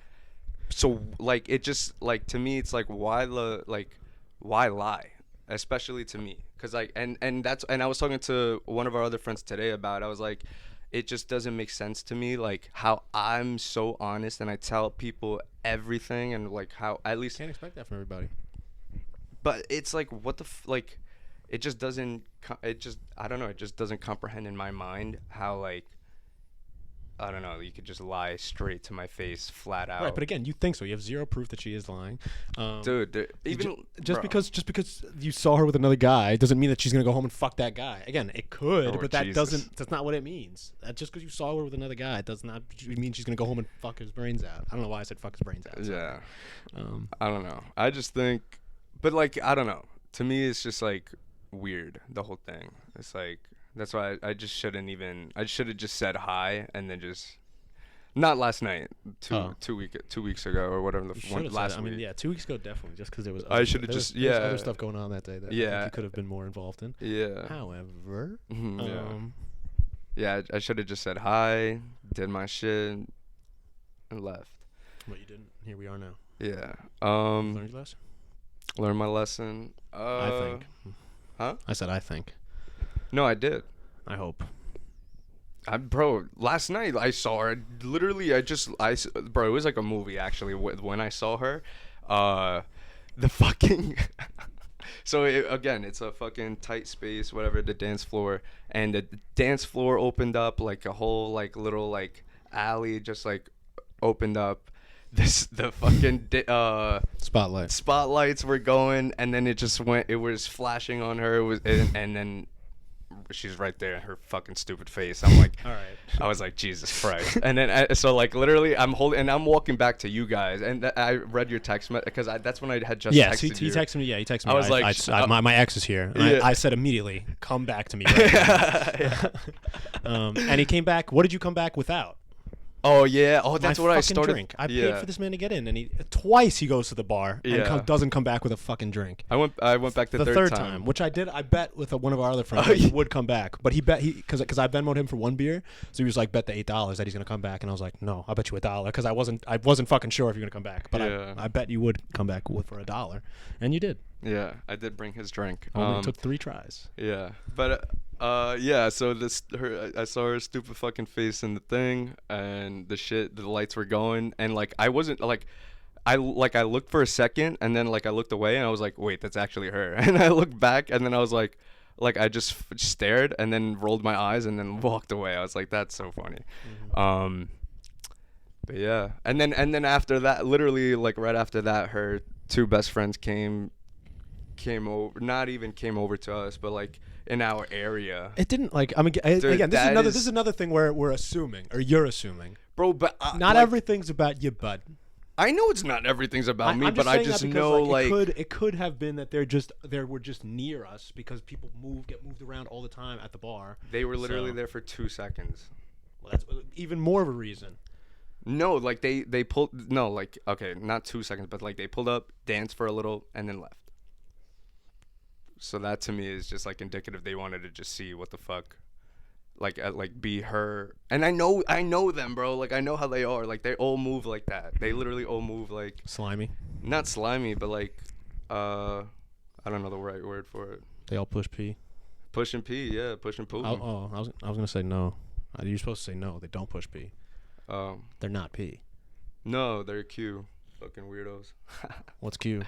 So like, it just, like, to me it's like, why lie, especially to me, because like, and I was talking to one of our other friends today about it. I was like, it just doesn't make sense to me, like, how I'm so honest and I tell people everything, and like how at least, Can't expect that from everybody. but it's like, what the like, it just doesn't I don't know, it just doesn't comprehend in my mind how, like, I don't know, you could just lie straight to my face, flat out. Right, but again, you think so. You have zero proof that she is lying. Dude, even Just bro. because you saw her with another guy doesn't mean that she's gonna go home and fuck that guy. Again, it could, Oh, but that Jesus. that's not what it means. Just because you saw her with another guy does not mean she's gonna go home and fuck his brains out. I don't know why I said fuck his brains out. Yeah, Um, I don't know. I just think, but like, I don't know. To me, it's just like weird, the whole thing. It's like, that's why I just shouldn't even. I should have just said hi and then just. Not last night, two weeks ago or whatever the you one should've last said it. I week. mean, yeah, 2 weeks ago definitely, just because there was. I should've there was- just- there was yeah. other stuff going on that day that I think Yeah. you could have been more involved in. Yeah. However, Mhm, yeah. I should have just said hi, did my shit, and left. but you didn't. Here we are now. Yeah. Learned your lesson. Learned my lesson. I think. Huh? I said I think. No, I did. I hope. Bro, last night I saw her. Literally, bro, it was like a movie actually. When I saw her, the fucking. So again, it's a fucking tight space, whatever, the dance floor, and the dance floor opened up, like a whole like little like alley just like opened up. The fucking Spotlight. spotlights were going, and then it was flashing on her. And then she's right there in her fucking stupid face. I'm like, All right. I was like, Jesus Christ. And then so like literally I'm walking back to you guys, and I read your text because that's when I had just Yes, texted he you. texted me. Yeah, he texted me. I was like, my ex is here. And Yeah. I said immediately, come back to me. Right now. And he came back. What did you come back without? Oh yeah. Oh, that's My what I fucking started. drink. I yeah. paid for this man to get in, and twice he goes to the bar and Yeah. doesn't come back with a fucking drink. I went back the third time. time, which I did. I bet with one of our other friends Oh, that he yeah. would come back, but because I Venmoed him for one beer, so he was like, bet the $8 that he's gonna come back, and I was like, no, I'll bet you $1 because I wasn't fucking sure if you're gonna come back, but Yeah. I bet you would come back for $1, and you did. Yeah, I did bring his drink. Only took 3 tries. Yeah, but yeah. So I saw her stupid fucking face in the thing, and the lights were going, and like I wasn't like, I looked for a second, and then like I looked away, and I was like, wait, that's actually her. And I looked back, and then I was like I just stared, and then rolled my eyes, and then walked away. I was like, that's so funny. Mm-hmm. But yeah, and then after that, literally like right after that, her 2 best friends came over, not even came over to us, but like in our area. It didn't like. I mean, again, that this is another thing where we're assuming, or you're assuming. Bro, but Not like, everything's about you, bud. I know it's not everything's about me, I'm but I saying just that because, know like, like it could have been that they were just near us because people get moved around all the time at the bar. they were literally So- there for 2 seconds. Well, that's even more of a reason. No, like they pulled, no, like, okay, not 2 seconds, but like they pulled up, danced for a little, and then left. So that to me is just like indicative they wanted to just see what the fuck like be her. And I know them, bro. Like I know how they are. Like they all move like that. They literally all move like Slimy. not slimy, but like I don't know the right word for it. They all push P. Push and pee, yeah, push and poo. I was gonna say no. You're supposed to say no. They don't push P. Um, They're not P. no, they're Q. Fucking weirdos. What's Q?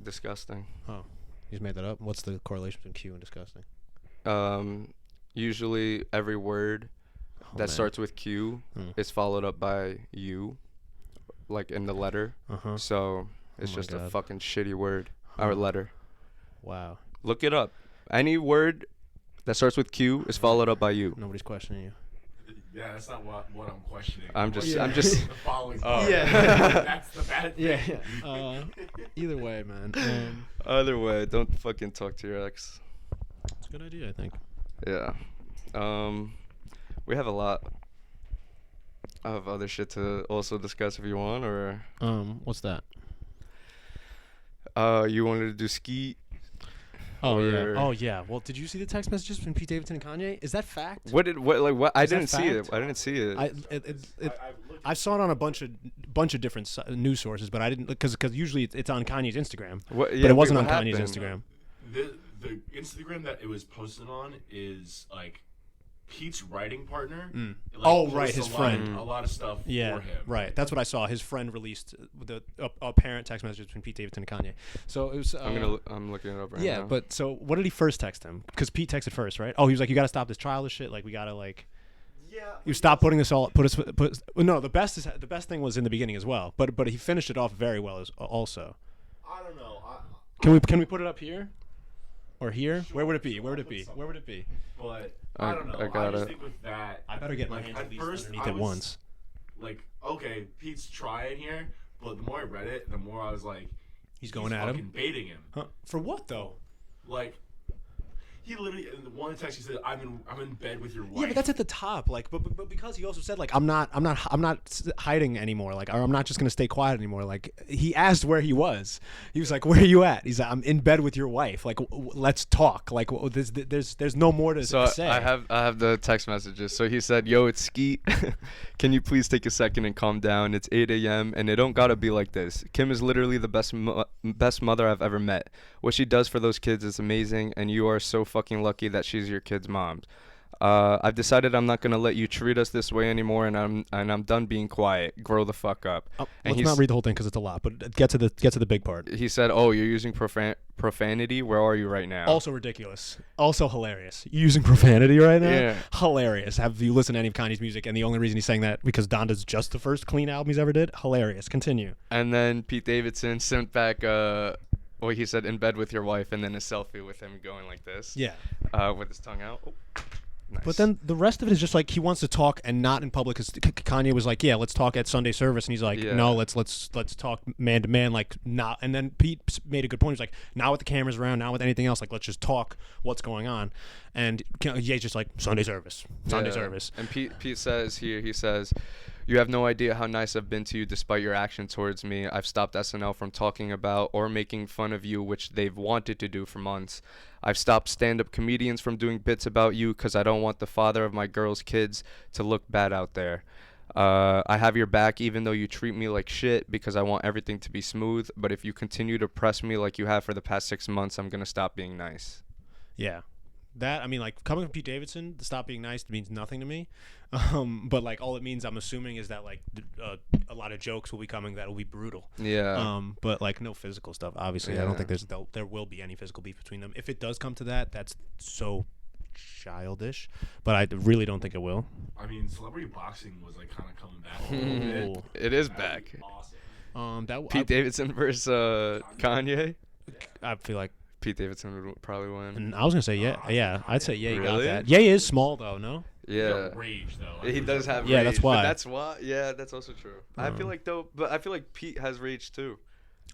Disgusting. Oh, you just made that up. What's the correlation between Q and disgusting? Usually every word that man. starts with Q is followed up by U, like in the letter. Uh-huh. So it's my just a God. fucking shitty word or letter. Wow. Look it up. Any word that starts with Q is followed up by U. Nobody's questioning you. Yeah, that's not what I'm questioning. I'm just- questioning I'm just- the following. Oh. part. Yeah. That's the bad thing. Either way, man. Either way, don't fucking talk to your ex. It's a good idea, I think. Yeah. We have a lot of other shit to also discuss if you want, or What's that? you wanted to do Skeet. Oh yeah. Or- Oh yeah. Well, did you see the text messages from Pete Davidson and Kanye? Is that fact? What? I Is that didn't see it. fact? I didn't see it. I've looked I saw it on a bunch of different news sources, but I didn't because usually it's on Kanye's Instagram, What, but it wasn't what on Kanye's happened? Instagram. the Instagram that it was posted on is like Pete's writing partner. Mm. Like, Oh, posts right, his a lot- friend. A lot of stuff Yeah, for him. right. That's what I saw. His friend released the apparent text messages between Pete Davidson and Kanye. So it was. I'm looking it up right now. Yeah, but so what did he first text him? Because Pete texted first, right? Oh, he was like, "You got to stop this childish shit. Like, we got to like." Yeah. You stop putting this all. No, the best thing was in the beginning as well. But he finished it off very well as also. I don't know. Can we put it up here, or here? Sure, Where would it be? sure, Where would I'll it put be? something. Where would it be? But I- I don't know. I got just it. think with that, I better get my like, hands at at least first, underneath I it was- once. like, okay, Pete's trying here, but the more I read it, the more I was like, He's going at fucking him. baiting him. Huh? For what though? Like, he literally in the one text he said, "I'm in bed with your wife." Yeah, but that's at the top. Like, but because he also said like I'm not hiding anymore. Like, or I'm not just gonna stay quiet anymore. Like, he asked where he was. He was like, "Where are you at?" He's like, "I'm in bed with your wife. Like, let's talk. Like, there's no more to So say." I have the text messages. So he said, "Yo, it's Skeet. Can you please take a second and calm down? It's 8 a.m. and it don't gotta be like this. Kim is literally the best mother I've ever met. What she does for those kids is amazing, and you are so fucking lucky that she's your kid's mom. I've decided I'm not gonna let you treat us this way anymore, and I'm done being quiet. Grow the fuck up." Oh, And let's not read the whole thing because it's a lot. But get to the big part. He said, "Oh, you're using profanity. Where are you right now?" Also ridiculous. Also hilarious. You using profanity right now? Yeah. Hilarious. Have you listened to any of Kanye's music? And the only reason he's saying that because Donda's just the first clean album he's ever did. Hilarious. Continue. And then Pete Davidson sent back well, he said, "In bed with your wife," and then a selfie with him going like this. Yeah. With his tongue out. Oh, nice. But then the rest of it is just like he wants to talk and not in public. Because Kanye was like, "Yeah, let's talk at Sunday service," and he's like, Yeah. "No, let's talk man to man, like not." And then Pete made a good point. He's like, "Not with the cameras around, not with anything else. Like, let's just talk what's going on." And Ye's just like, "Sunday service, Sunday Yeah. service." And Pete says here, he says, "You have no idea how nice I've been to you despite your action towards me. I've stopped SNL from talking about or making fun of you, which they've wanted to do for months. I've stopped stand-up comedians from doing bits about you because I don't want the father of my girl's kids to look bad out there. I have your back even though you treat me like shit because I want everything to be smooth. But if you continue to press me like you have for the past 6 months, I'm going to stop being nice." Yeah. That, I mean, like, coming from Pete Davidson, to stop being nice means nothing to me. But, like, all it means, I'm assuming, is that, like, a lot of jokes will be coming that will be brutal. Yeah. But, like, no physical stuff. Obviously, I don't think there will be any physical beef between them. If it does come to that, that's so childish. But I really don't think it will. I mean, celebrity boxing was like kind of coming back a little bit. Ooh. It is That'd back. be awesome. Pete Davidson versus Kanye. I feel like, Pete Davidson would probably win. and I was gonna say yeah. I'd say yeah. You Really? got that. Yeah, he is small though. No. Yeah. Rage though. Like, He does have Yeah, rage. that's why. But that's why. Yeah, that's also true. I feel like though, but I feel like Pete has rage too.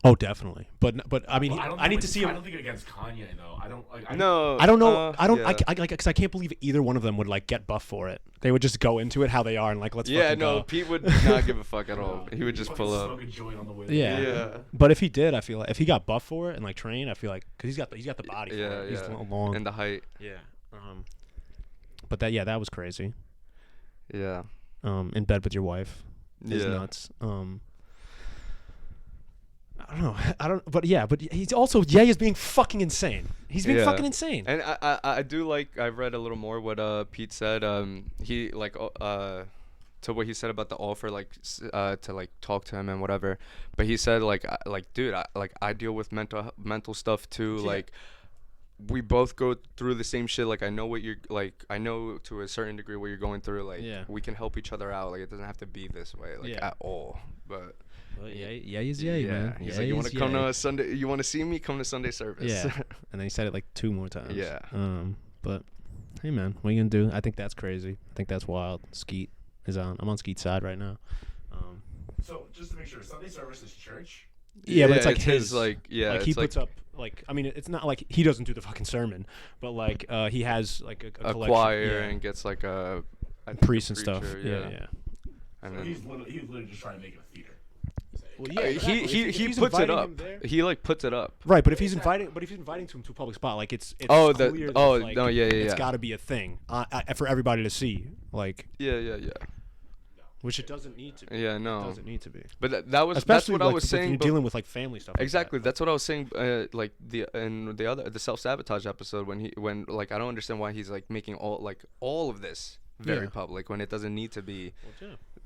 Oh, definitely. But I mean, Well, I don't I need think to see him. I don't think against Kanye though. I don't like. No. I don't know. I don't. Yeah. I like because I can't believe either one of them would like get buff for it. They would just go into it how they are and like let's. Yeah, fucking no. go. Pete would not give a fuck at all. He would just fucking pull up. Smoke a joint on the way. Yeah. Yeah. But if he did, I feel like if he got buff for it and like trained, I feel like because he's got the body. Yeah, for it. He's yeah. long. And the height. Yeah. But that was crazy. Yeah. In bed with your wife is nuts. I don't know. But he's also Ye is being fucking insane. He's being fucking insane. And I do like. I've read a little more what Pete said. He like to what he said about the offer, like to like talk to him and whatever. But he said like dude, I deal with mental stuff too. Yeah. Like we both go through the same shit. Like I know what you're like. I know to a certain degree what you're going through. Like we can help each other out. Like it doesn't have to be this way like at all. But. Well, Ye is Ye, man. He's like, you want to come to a Sunday? You want to see me? Come to Sunday service. Yeah. And then he said it like 2 more times. Yeah. But hey, man, what are you gonna do? I think that's crazy. I think that's wild. Skeet is on. I'm on Skeet's side right now. So just to make sure, Sunday service is church. Yeah, but it's like his like like he puts up like I mean it's not like he doesn't do the fucking sermon, but like he has like a collection, choir and gets like a priest and stuff. Yeah. And so then he's literally just trying to make it a theater. Well, he puts it up. He like puts it up. Right, but if he's inviting to him to a public spot, like it's clear that like, no, yeah. It's got to be a thing for everybody to see, like. Yeah. Which it doesn't need to be. Yeah, no. It doesn't need to be. But that's especially what like, I was saying. You're dealing with like family stuff. Exactly. Like that's what I was saying. Like the self-sabotage episode when like I don't understand why he's like making all of this very public when it doesn't need to be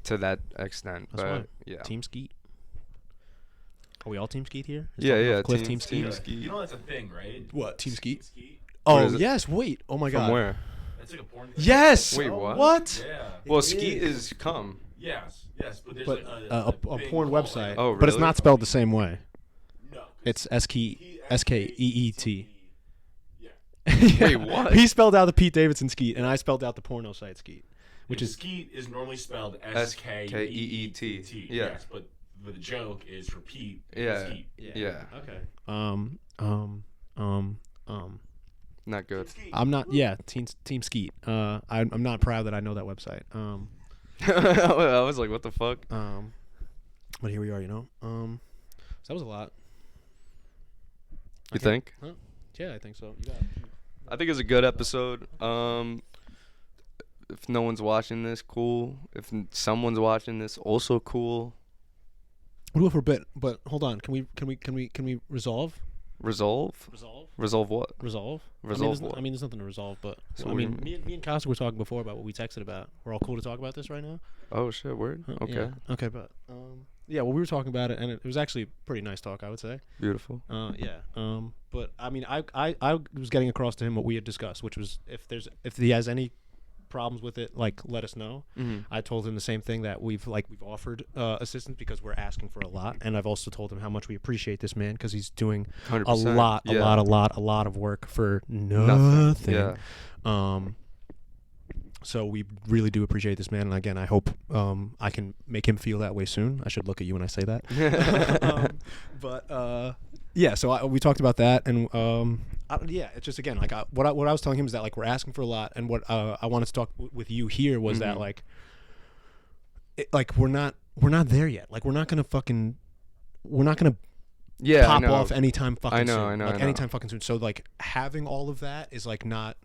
to that extent. That's but why. Yeah. Team Skeet. Are we all Team Skeet here? Yeah. Cliff Team Skeet. Skeet. You know that's a thing, right? What? Team Skeet? Skeet? Oh is it? yes. Wait. Oh my God. From where? It's like a porn. Yes. Wait, what? What? Yeah. Well, Skeet is cum. Yes. But there's But like a thing porn called, website. Oh, But it's really? not spelled the same way. No. It's S-K-E-E-T. Yeah. Wait, what? He spelled out the Pete Davidson Skeet, and I spelled out the porno site Skeet, which is Skeet is normally spelled S-K-E-E-T. Yeah. Yes, but the joke is for Pete. Yeah. Skeet. Yeah. okay. Not good. Skeet. I'm not. Yeah, Team Skeet. I'm not proud that I know that website. I was like, what the fuck? But here we are. So that was a lot. You think? Huh? Yeah, I think so. You got it. I think it's a good episode. If no one's watching this, cool. If someone's watching this, also cool. We'll do it for a bit, but hold on. Can we resolve? Resolve? Resolve what? Resolve Resolve what? there's nothing to resolve, but So I what do you mean, me and Costa were talking before about what we texted about. We're all cool to talk about this right now. Oh shit, word. Huh? Okay. Yeah. Okay, but yeah, well, we were talking about it, and it was actually a pretty nice talk, I would say. Beautiful. Yeah. But I mean, I was getting across to him what we had discussed, which was if he has any problems with it, like let us know. I told him the same thing, that we've offered assistance because we're asking for a lot, and I've also told him how much we appreciate this man because he's doing 100%. a lot of work for nothing. Yeah. So we really do appreciate this man, and again, I hope I can make him feel that way soon. I should look at you when I say that. Yeah. So we talked about that, and it's just again like what I was telling him is that like we're asking for a lot, and what I wanted to talk with you here was that like we're not there yet. Like we're not gonna pop off anytime fucking soon. I know. Anytime fucking soon. So like having all of that is like not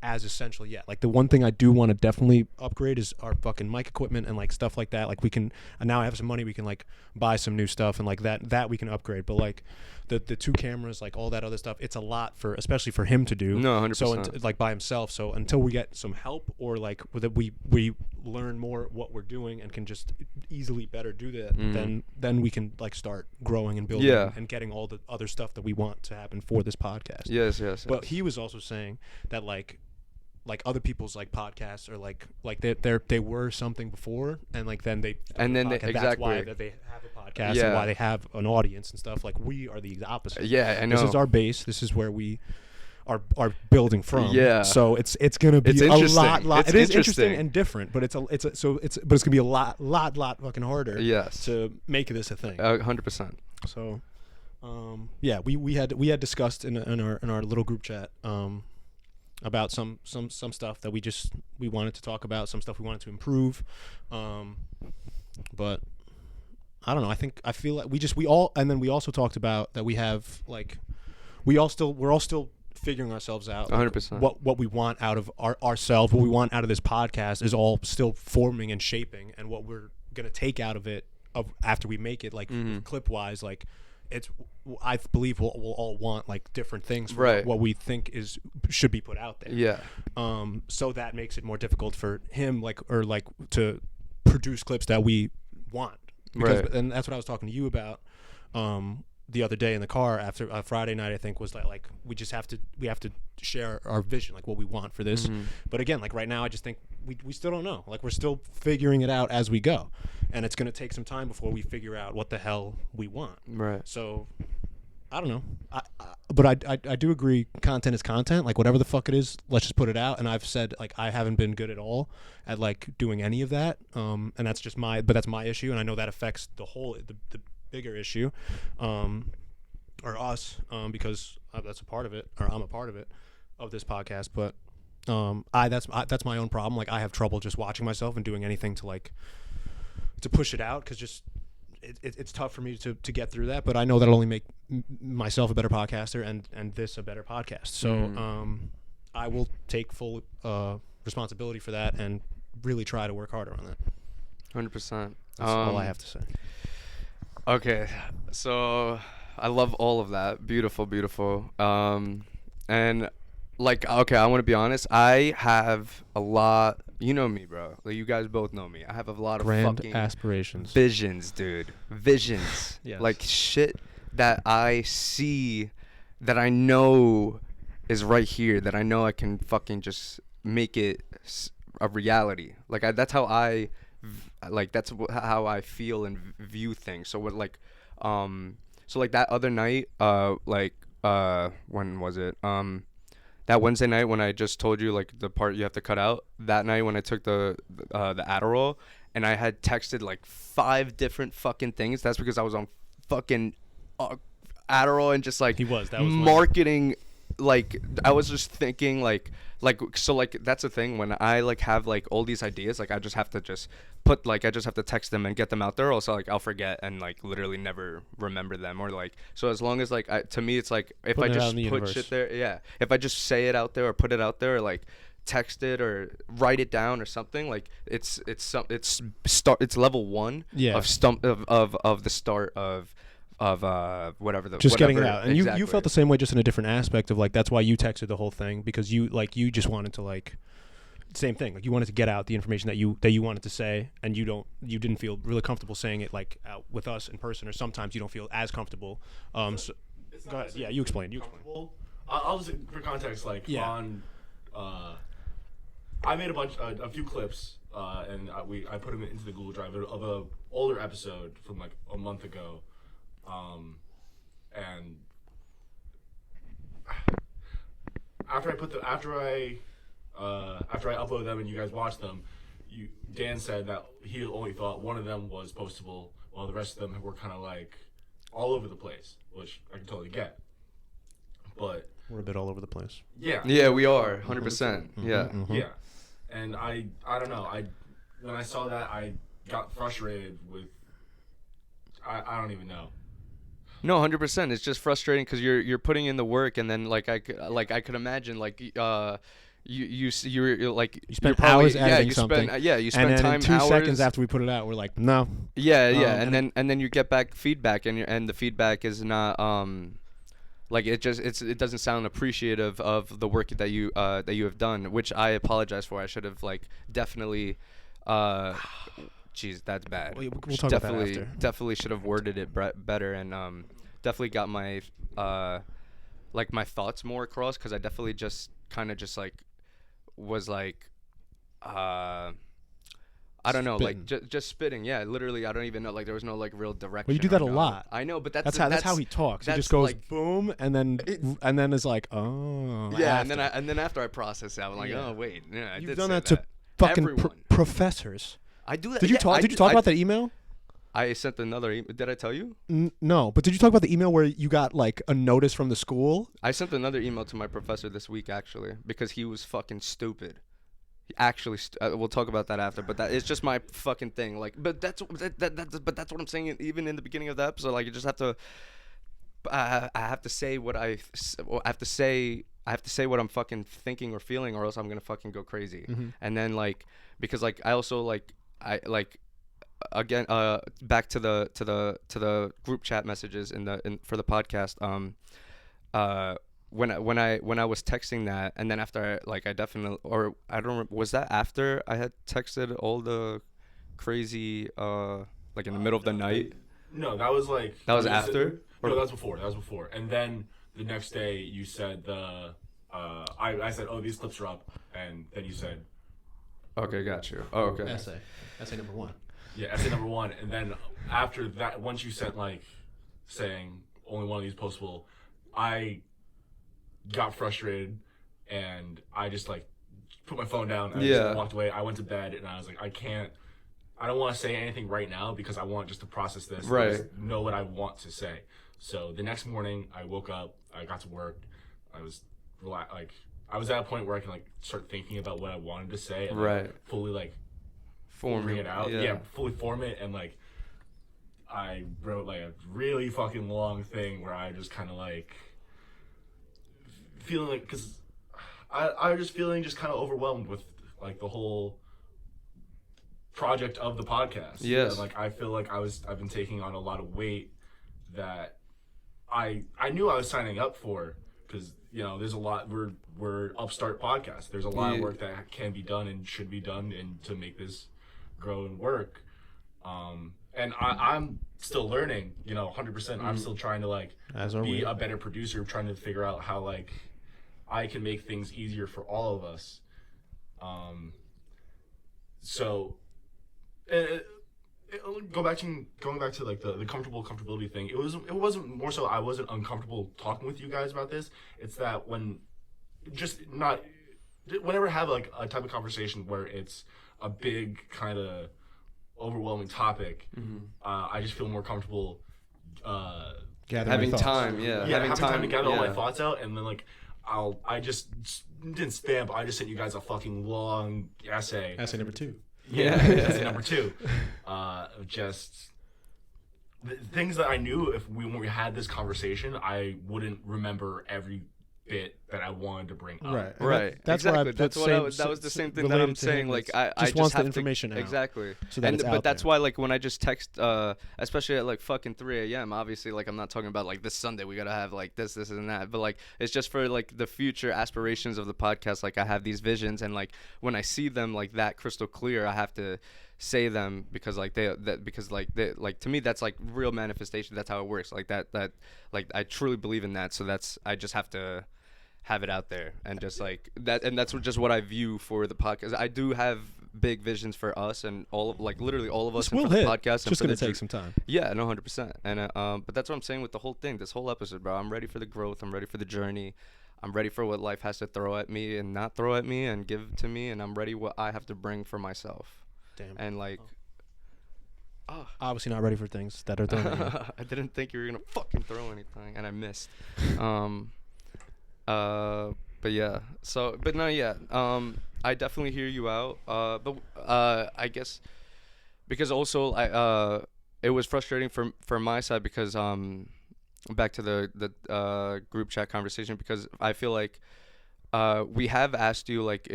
as essential yet. Like the one thing I do want to definitely upgrade is our fucking mic equipment and like stuff like that. Like we can, and now I have some money, we can like buy some new stuff and like that we can upgrade. But like the 2 cameras, like all that other stuff, it's a lot especially for him to do. No, 100%. So like by himself. So until we get some help, or like that we learn more what we're doing and can just easily better do that, then we can like start growing and building and getting all the other stuff that we want to happen for this podcast. Yes. But he was also saying that like other people's like podcasts are like they were something before, and like then they exactly, that's why that they have a podcast and why they have an audience and stuff. Like we are the opposite. Yeah, I know. This is our base. This is where we are building from. Yeah. So it's gonna be a lot. It's it is interesting and different, but it's gonna be a lot fucking harder. Yes. To make this a thing. 100%. So, yeah, we had discussed in our little group chat about some stuff that we wanted to talk about, some stuff we wanted to improve, but I don't know. I feel like we also talked about that we have like we're all still figuring ourselves out. Like, 100%. what we want out of ourselves, what we want out of this podcast is all still forming and shaping, and what we're gonna take out of it after we make it, like clip wise, like it's. I believe we'll all want like different things for Right. what we think should be put out there. Yeah. So that makes it more difficult for him, like to produce clips that we want. Because, Right. and that's what I was talking to you about the other day in the car after Friday night. I think was that like we have to share our vision, like what we want for this. But again, like right now, I just think we still don't know. Like we're still figuring it out as we go, and it's going to take some time before we figure out what the hell we want. Right. So I don't know. But I do agree. Content is content. Like whatever the fuck it is, let's just put it out. And I've said like I haven't been good at all at like doing any of that. And that's just that's my issue. And I know that affects the bigger issue, or us, because that's a part of it, or I'm a part of it, of this podcast. But that's my own problem. Like I have trouble just watching myself and doing anything to push it out, because just it's tough for me to get through that. But I know that'll only make myself a better podcaster and this a better podcast. So I will take full responsibility for that and really try to work harder on that. 100%. That's all I have to say. Okay, so I love all of that. Beautiful, beautiful. And like, okay, I want to be honest. I have a lot. You know me, bro. Like, you guys both know me. I have a lot of Grand fucking aspirations. visions, dude. Visions. Yes. Like shit that I see, that I know is right here. That I know I can fucking just make it a reality. Like that's how I. Like that's how I feel and view things. So what like so like that other night, when was it, that Wednesday night when I just told you like the part you have to cut out, that night when I took the Adderall and I had texted like 5 different fucking things. That's because I was on fucking Adderall and just like that was marketing. Like I was just thinking like so like that's the thing when I like have like all these ideas, like I just have to text them and get them out there, or else like I'll forget and like literally never remember them. Or like, so as long as like to me it's like if I just put shit there, if I just say it out there or put it out there or like text it or write it down or something, like it's level 1 of the start of whatever the just whatever, getting it out. And you felt the same way, just in a different aspect of like that's why you texted the whole thing, because you just wanted to like same thing, like you wanted to get out the information that you wanted to say, and you didn't feel really comfortable saying it like out with us in person, or sometimes you don't feel as comfortable. So go ahead. Yeah, you explain. I'll just, for context, like on I made a few clips and I put them into the Google Drive of a older episode from like a month ago. And after I upload them and you guys watch them, Dan said that he only thought one of them was postable, while the rest of them were kind of like all over the place, which I can totally get. But we're a bit all over the place. Yeah, we are 100%. Yeah. Yeah, and I don't know. When I saw that, I got frustrated with. I don't even know. No, 100%. It's just frustrating because you're putting in the work, and then like I could imagine like you spent hours editing something. You spend and then time in 2 hours. seconds after we put it out, we're like, no. Yeah, and then you get back feedback, and the feedback is not like it doesn't sound appreciative of the work that you have done, which I apologize for. I should have like definitely. Jeez, that's bad. We'll talk about that after. Definitely should have worded it better, and definitely got my my thoughts more across, because I definitely just kind of just like was like I don't know, like just spitting. Yeah, literally, I don't even know. Like there was no like real direction. Well, you do that a lot. I know, but that's how he talks. He just goes like, boom, and then is like, oh. Yeah, and then after I process it, I'm like, oh wait, yeah, you've done that to fucking professors. I do that. Did you talk about that email? I sent another email. Did I tell you? No, but did you talk about the email where you got like a notice from the school? I sent another email to my professor this week, actually, because he was fucking stupid. Actually, we'll talk about that after. But it's just my fucking thing. Like, but that's what I'm saying. Even in the beginning of the episode, like you just have to. I have to say what I have to say I have to say what I'm fucking thinking or feeling, or else I'm gonna fucking go crazy. And then like, because like I also like again back to the group chat messages for the podcast. When I was texting that, and then after I definitely, or I don't, was that after I had texted all the crazy like in the middle of the night? No, that was like That was after? No, that was before. That was before. And then the next day you said I said, oh, these clips are up, and then you said, Okay, got you. Oh, okay. Essay number 1. yeah, essay number 1. And then after that, once you sent like saying only one of these postable, I got frustrated and I just like put my phone down and I just walked away. I went to bed and I was like, I don't want to say anything right now because I want just to process this. Right. And just know what I want to say. So the next morning I woke up, I got to work, I was I was at a point where I can like start thinking about what I wanted to say and like, fully like forming it out. Yeah, fully form it. And like I wrote like a really fucking long thing where I just kind of like feeling like, because I was just feeling just kind of overwhelmed with like the whole project of the podcast. Yes. And like I feel like I've been taking on a lot of weight that I knew I was signing up for, because you know there's a lot, we're upstart podcast, there's a lot of work that can be done and should be done and to make this grow and work, and I'm still learning, you know, 100%. I'm still trying to like be a better producer, trying to figure out how like I can make things easier for all of us. So going back to like the comfortability thing, it wasn't more so I wasn't uncomfortable talking with you guys about this. It's that whenever I have like a type of conversation where it's a big kind of overwhelming topic, I just feel more comfortable having time to gather all my thoughts out. And then like I just didn't spam, but I just sent you guys a fucking long essay Essay number 2. Essay number 2. Just the things that I knew when we had this conversation, I wouldn't remember every bit that I wanted to bring up. Right. That's exactly. why that was the same thing that I'm saying. Like I just wants have the information to, out. Exactly. So that it's but out that's there. why like when I just text, especially at like fucking 3 a.m. Obviously, like I'm not talking about like this Sunday we gotta have like this and that. But like it's just for like the future aspirations of the podcast. Like I have these visions, and like when I see them like that crystal clear, I have to say them because like they to me that's like real manifestation. That's how it works. Like that like I truly believe in that. So I just have to have it out there and just like that, and that's just what I view for the podcast. I do have big visions for us and all of like literally all of us and for the podcast. It's just gonna take some time. Yeah, no, 100%. And but that's what I'm saying with the whole thing, this whole episode, bro. I'm ready for the growth. I'm ready for the journey. I'm ready for what life has to throw at me and not throw at me and give to me, and I'm ready what I have to bring for myself. Damn. And like, obviously not ready for things that are thrown at you. I didn't think you were gonna fucking throw anything, and I missed. But yeah. So, but no, yeah. I definitely hear you out. But I guess because also it was frustrating from my side because back to the group chat conversation, because I feel like we have asked you like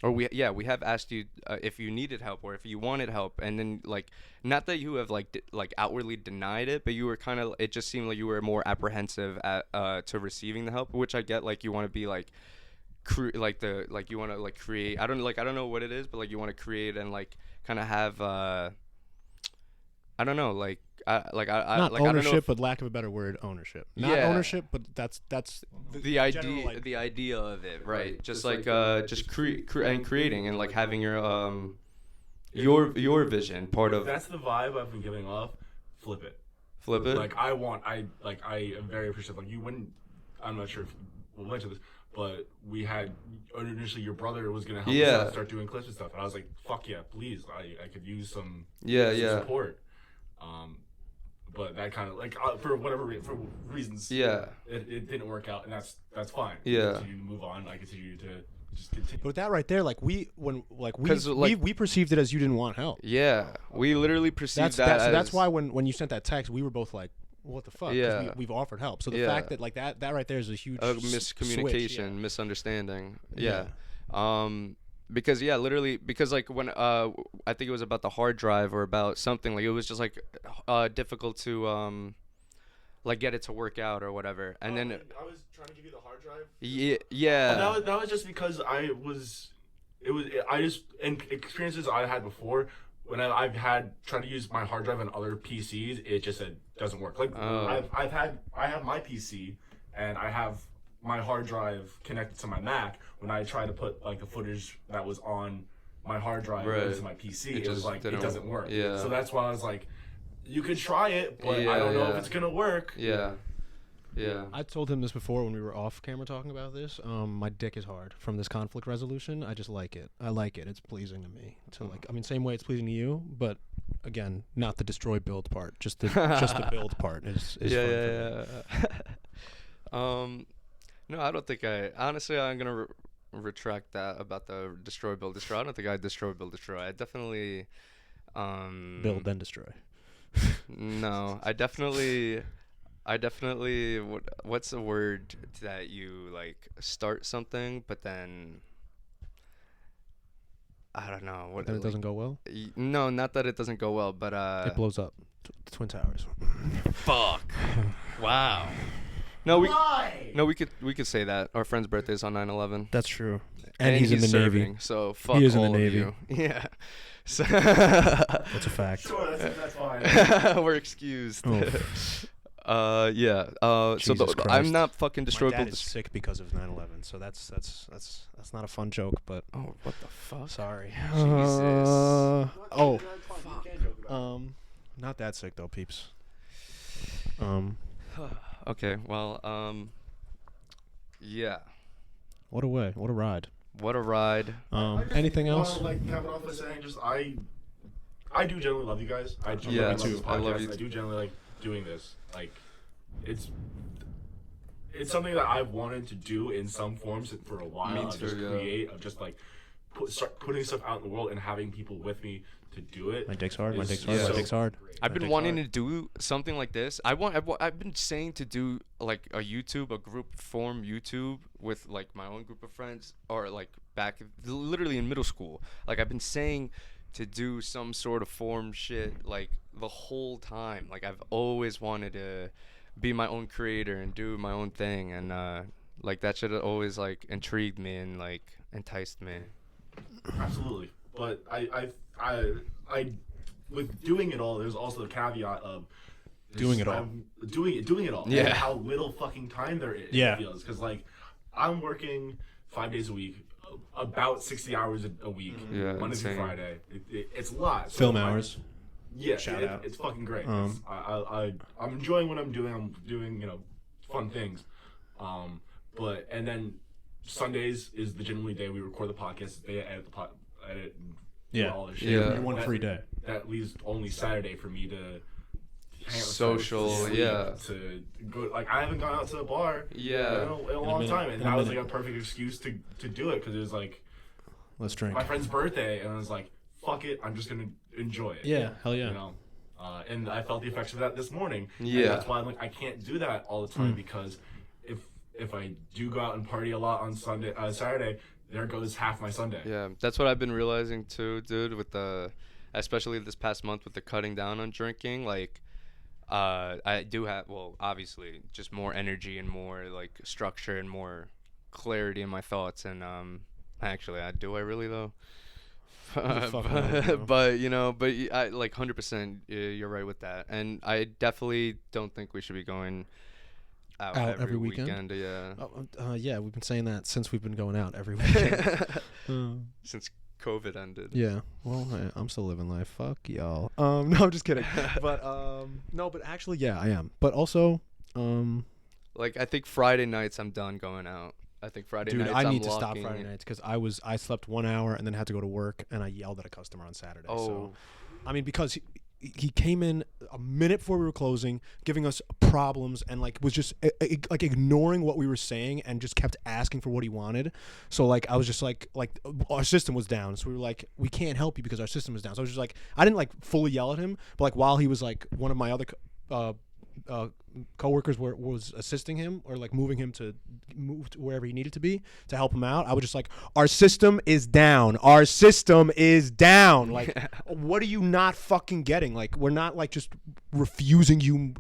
we have asked you if you needed help or if you wanted help, and then like not that you have like outwardly denied it, but you were kind of, it just seemed like you were more apprehensive to receiving the help, which I get. Like you want to be like you want to like create, I don't know what it is, but like you want to create and like kind of have I don't know, like not like ownership, I don't know but lack of a better word, ownership. Not ownership, but that's the idea, like, the idea of it, right? Just creating and like having your vision part of. That's the vibe I've been giving off. Flip it. Like I am very appreciative. Like you wouldn't. I'm not sure if we'll get to this, but we had initially your brother was gonna help us start doing clips and stuff, and I was like, fuck yeah, please. I could use some support. But that kind of like for reasons, it didn't work out, and that's fine. Yeah, continue to move on. I continue to just continue. But that right there, like we perceived it as you didn't want help. Yeah, we literally perceived that. That's why when you sent that text, we were both like, what the fuck? 'Cause Yeah. we've offered help. So the Yeah. fact that like that right there is a huge Miscommunication, switch, misunderstanding. yeah. Because literally, because like when I think it was about the hard drive or about something, like it was just like difficult to like get it to work out or whatever, and then I was trying to give you the hard drive. yeah. That was just because I just in experiences I had before when I've had tried to use my hard drive on other PCs, it just said doesn't work. Like Oh. I have my PC and I have my hard drive connected to my Mac. When I try to put like the footage that was on my hard drive Right. into my PC, It it was just like it didn't- doesn't work. yeah. So that's why I was like, you could try it, but I Yeah, don't know yeah. if it's gonna work. Yeah. Yeah. I told him this before when we were off camera talking about this. My dick is hard from this conflict resolution. I just like it. I like it. It's pleasing to me. To like, I mean, same way it's pleasing to you, but again, not the destroy build part. Just the build part is fun for me. Yeah. No, I don't think honestly, I'm gonna retract that about the destroy, build, destroy. I don't think I destroy, build, destroy. I definitely Build then destroy. No, I definitely what's the word that you like start something but then I don't know what Then it doesn't go well. No, not that it doesn't go well, but It blows up. The Twin Towers. fuck. Wow. No, Why? we could say that our friend's birthday is on 9/11. That's true. And he's in the serving, Navy. so fuck is in the all of Navy. you. Yeah. So That's a fact. Sure, that's fine. we're excused. Oh. Yeah. So Jesus I'm Christ. not fucking My destroyed. dad is sick because of 9/11, so that's not a fun joke, but Oh, what the fuck? sorry. Jesus. Oh, Oh. not that sick though, peeps. Okay. Well. Yeah. What a way, what a ride. What a ride. Anything else? Like cap it off by saying, just I do generally love you guys. I do Yeah, love me this too. I love podcast. you I do generally like doing this. Like, it's something that I've wanted to do in some forms for a while. Me Of too, just yeah. create, of just like start putting stuff out in the world and having people with me to do it. My dick's hard. My is dick's hard. yeah. My dick's hard. I've My been dick's wanting hard. to do something like this. I've been saying to do like a group form YouTube with like my own group of friends, or like back literally in middle school. Like I've been saying to do some sort of form shit like the whole time. Like I've always wanted to be my own creator and do my own thing, and like that shit always like intrigued me and like enticed me. Absolutely, but I with doing it all, there's also the caveat of Doing it all. doing it all. Yeah. And how little fucking time there is. Yeah. It feels because like I'm working 5 days a week, about 60 hours a week, Yeah, Monday through insane. Friday. It's a lot. So, Film like, hours. Yeah, Shout out. It's fucking great. Um, I'm enjoying what I'm doing. I'm doing fun things. But and then Sundays is the generally day we record the podcast. They edit edit and do Yeah. all this shit. Yeah. Your one That- free day. That leaves only Saturday for me to hang out with Social, friends, to sleep, yeah. To go, like I haven't gone out to the bar. Yeah. In a a long minute. time, and In a that was like minute. a perfect excuse to do it because it was like Let's drink. my friend's birthday, and I was like, "Fuck it, I'm just gonna enjoy it." Yeah, hell yeah. You know, and I felt the effects of that this morning. And Yeah. that's why I'm like, I can't do that all the time because if I do go out and party a lot on Saturday, there goes half my Sunday. Yeah, that's what I've been realizing too, dude, with especially this past month with the cutting down on drinking. Like, I do have, well, obviously, just more energy and more, like, structure and more clarity in my thoughts. And, actually, do I really, though? the fuck knows, bro. But, I, like, 100%, you're right with that. And I definitely don't think we should be going out every weekend? Yeah. Yeah, we've been saying that since we've been going out every weekend. Since COVID ended. Yeah. Well, I'm still living life. Fuck y'all. No, I'm just kidding. But no, but actually, yeah, I am. But also, Like, I think Friday nights I'm done going out. I think Friday dude, nights I I'm need to stop locking- Friday nights because I slept 1 hour and then had to go to work and I yelled at a customer on Saturday. Oh. So, I mean, because he came in a minute before we were closing, giving us problems and like was just like ignoring what we were saying and just kept asking for what he wanted. So like I was just like our system was down, so we were like, we can't help you because our system is down. So I was just like, I didn't like fully yell at him, but like while he was like one of my other coworkers was assisting him or like moving him to move to wherever he needed to be to help him out, I was just like, our system is down. Our system is down. Like, what are you not fucking getting? Like, we're not like just refusing you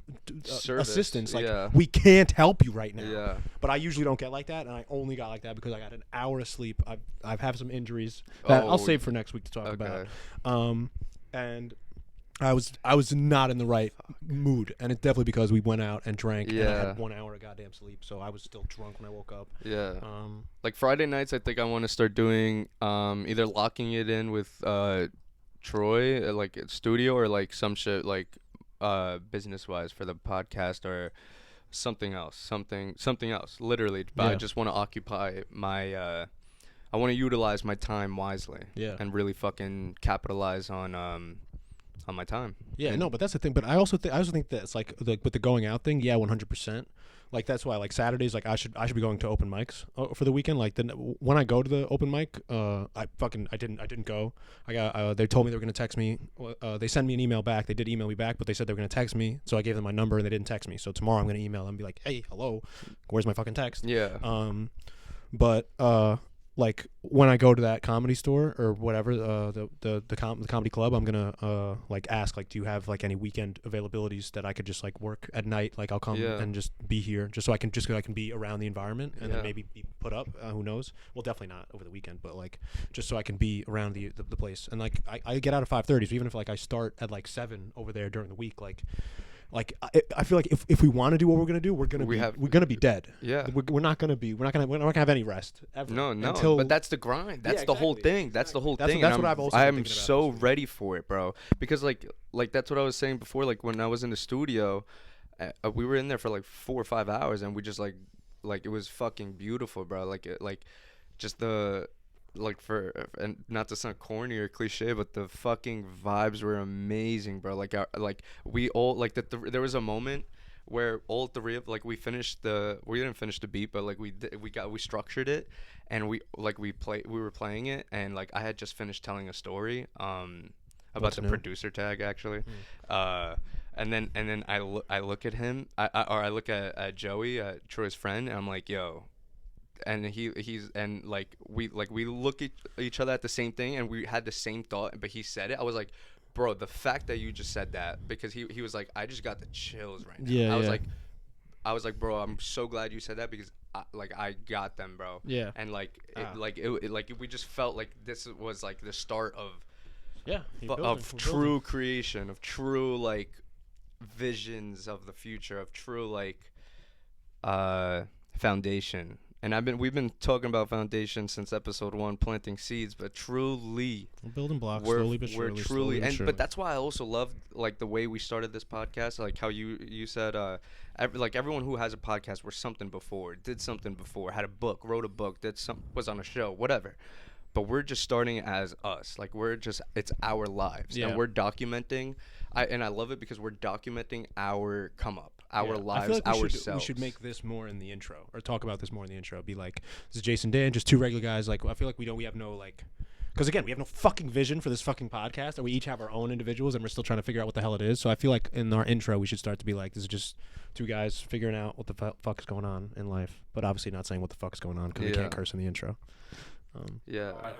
assistance. Like, we can't help you right now. Yeah. But I usually don't get like that, and I only got like that because I got an hour of sleep. I've had some injuries that I'll save for next week to talk about. And I was not in the right mood, and it's definitely because we went out and drank, and I had 1 hour of goddamn sleep, so I was still drunk when I woke up. Yeah. Like Friday nights, I think I want to start doing either locking it in with Troy, like at studio, or like some shit like business wise for the podcast or something else, literally. But I just want to occupy my. I want to utilize my time wisely. Yeah. And really fucking capitalize on my time. Yeah, no, but that's the thing. But I also think that it's like with the going out thing. Yeah, 100%. Like that's why like Saturdays, like I should be going to open mics for the weekend. Like when I go to the open mic, I didn't go. I got they told me they were gonna text me. They sent me an email back. They did email me back, but they said they were gonna text me. So I gave them my number and they didn't text me. So tomorrow I'm gonna email them and be like, hey, hello, where's my fucking text? Yeah. But like when I go to that comedy store or whatever, the comedy club, I'm gonna like ask like, do you have like any weekend availabilities that I could just like work at night? Like I'll come and just be here, just so I can be around the environment and then maybe be put up. Who knows? Well, definitely not over the weekend, but like just so I can be around the place. And like I get out at 5:30, so even if like I start at like 7 over there during the week, like I feel like if we want to do what we're gonna do, we're gonna be dead. Yeah, we're not gonna have any rest ever. No. But that's the grind. That's the whole thing. That's the whole thing. That's what I've also. I'm so ready for it, bro. Because like that's what I was saying before. Like when I was in the studio, we were in there for like 4 or 5 hours, and we just like it was fucking beautiful, bro. Like just the. Like and not to sound corny or cliche, but the fucking vibes were amazing, bro. We all like that. There was a moment where all three of we didn't finish the beat, but like we structured it, and we were playing it, and like I had just finished telling a story about the producer tag actually, and then I look at him, I look at Joey, Troy's friend, and I'm like, yo. And he's and like we look at each other at the same thing, and we had the same thought, but he said it. I was like, bro, the fact that you just said that, because he was like, I just got the chills right now. Yeah, I was like, bro, I'm so glad you said that, because I got them, bro. Yeah. And we just felt like this was like the start of true creation, of true like visions of the future, of true like foundation. And we've been talking about foundation since episode 1, planting seeds, but truly we're building blocks slowly but surely. We're truly, but that's why I also love like the way we started this podcast, like how you said everyone who has a podcast did something before, had a book, wrote a book, was on a show, whatever. But we're just starting as us. Like it's our lives, and we're documenting. I love it because we're documenting our come up. Our lives, I feel like ourselves. We should make this more in the intro, or talk about this more in the intro. Be like, this is Jason Dan, just two regular guys. Like, I feel like we have no like, because again, we have no fucking vision for this fucking podcast, and we each have our own individuals, and we're still trying to figure out what the hell it is. So I feel like in our intro, we should start to be like, this is just two guys figuring out what the fuck is going on in life, but obviously not saying what the fuck is going on because we can't curse in the intro. I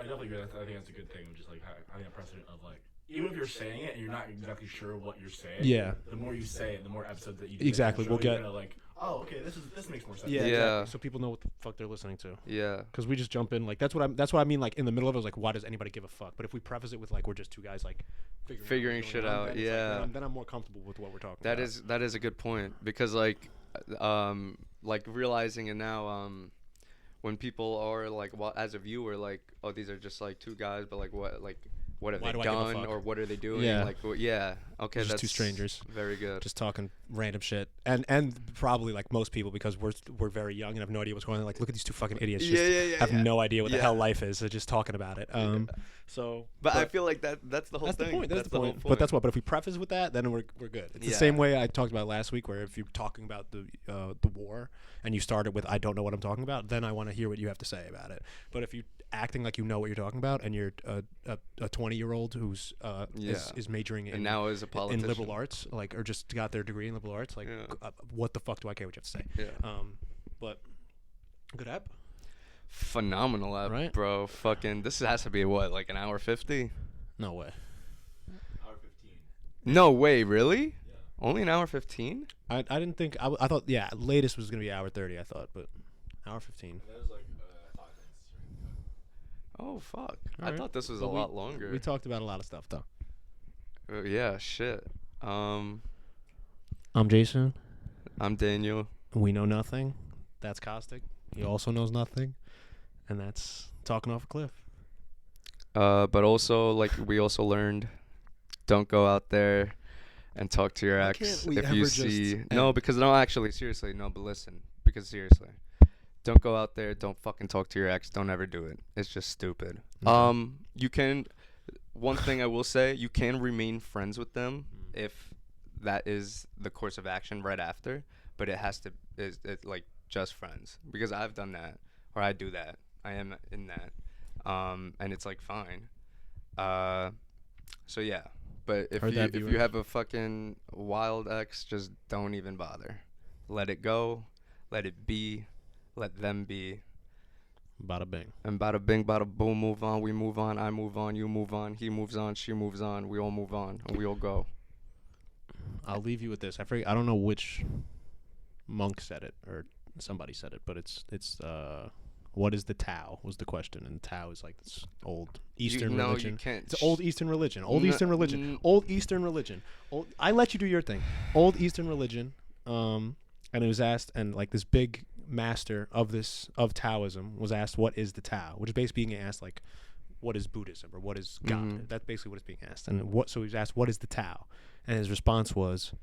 definitely agree. I think that's a good thing. Just like having a precedent of like, even if you're saying it and you're not exactly sure what you're saying, the more you say it, the more episodes that you do. Exactly, we'll get like, oh, okay, this makes more sense. Yeah. Exactly. So people know what the fuck they're listening to. Yeah. Because we just jump in like that's what I mean. Like in the middle of it, I was like, why does anybody give a fuck? But if we preface it with like we're just two guys like figuring shit out, then I'm more comfortable with what we're talking about. That is a good point, because like realizing it now, when people are like, well, as a viewer, like, oh, these are just like two guys, but like what have they done, or what are they doing? Yeah. Like, okay, just that's two strangers. Very good. Just talking random shit, and probably like most people, because we're very young and have no idea what's going on. Like, look at these two fucking idiots. Have no idea what the hell life is. They're just talking about it. But I feel like that's the whole thing. That's the point. But But if we preface with that, then we're good. It's the same way I talked about last week, where if you're talking about the war and you started with I don't know what I'm talking about, then I want to hear what you have to say about it. But if you acting like you know what you're talking about, and you're a 20-year-old who's Yeah. is majoring And in now is a in politician. liberal arts, like, or just got their degree in liberal arts. Like, Yeah. what the fuck do I care what you have to say? Yeah. But good app. Phenomenal app, Right? bro. Fucking, this has to be what, like an hour 50? No way. Hour 15. No way, really? Yeah. Only an hour 15? I didn't think I thought latest was gonna be hour 30. I thought, but hour 15. That was like 5 minutes. Oh fuck! I Alright. thought this was But a lot longer. We talked about a lot of stuff though. Yeah, shit. I'm Jason. I'm Daniel. We know nothing. That's Caustic. He also knows nothing, and that's talking off a cliff. But also, like, we also learned, don't go out there and talk to your Why ex can't we if ever you just see. end? No, because no, actually, seriously, no. But listen, because seriously, don't go out there. Don't fucking talk to your ex. Don't ever do it. It's just stupid. Okay. You can. One thing I will say, you can remain friends with them if that is the course of action right after. But it has to is it like just friends, because I've done that, or I do that. I am in that, and it's like fine. So yeah, but if Heard that, you viewers. have a fucking wild ex, just don't even bother. Let it go, let it be, let them be, Bada bing. and bada bing, bada boom, move on. We move on. I move on. You move on. He moves on. She moves on. We all move on, and we all go. I'll leave you with this. I don't know which monk said it or somebody said it, but it's what is the Tao was the question, and Tao is like this old Eastern no, religion. you can't. It's an old Eastern religion. Old No, Eastern religion. Old Eastern religion. I let you do your thing. Old Eastern religion. And it was asked, and like this big master of Taoism was asked, what is the Tao? Which is basically being asked, like, what is Buddhism or what is God? Mhm. That's basically what it's being asked. And so he was asked, what is the Tao? And his response was,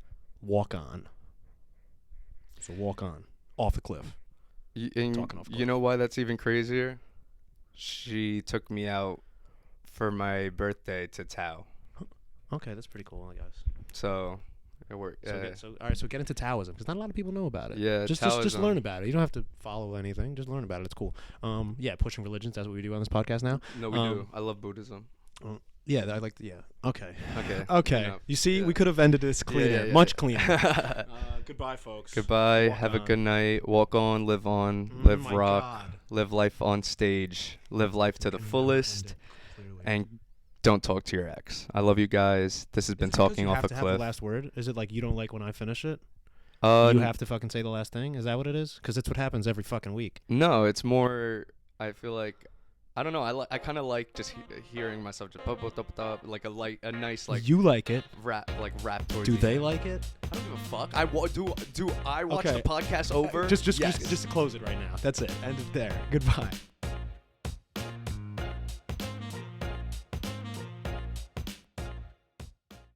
walk on. So walk on off the cliff. And Talking off you know why that's even crazier? She took me out for my birthday to Tao. Okay, that's pretty cool, I guess. So it worked. All right, so get into Taoism because not a lot of people know about it. Yeah, just Taoism. learn about it. You don't have to follow anything. Just learn about it. It's cool. Yeah, pushing religions. That's what we do on this podcast now. No, we do. I love Buddhism. Yeah, I like. Yeah. Okay. Okay. Okay. enough. You see, Yeah. we could have ended this cleaner, yeah, much yeah. cleaner. Goodbye, folks. Goodbye. Walk Have on. a good night. Walk on. Live on. Mm, Live my rock. God. Live life on stage. Live life to the Can never fullest. end it, clearly. And don't talk to your ex. I love you guys. This has been Is it because Talking you Off have a to have the Cliff. last word? Is it like you don't like when I finish it? You You have to fucking say the last thing? Is that what it is? Because it's what happens every fucking week. No, it's more. I feel like I don't know. I kind of like just hearing myself just like a nice like You like it. rap towards. Do the they end. like it? I don't give a fuck. Do I watch Okay. the podcast over? Just Yes. close it right now. That's it. End it there. Goodbye.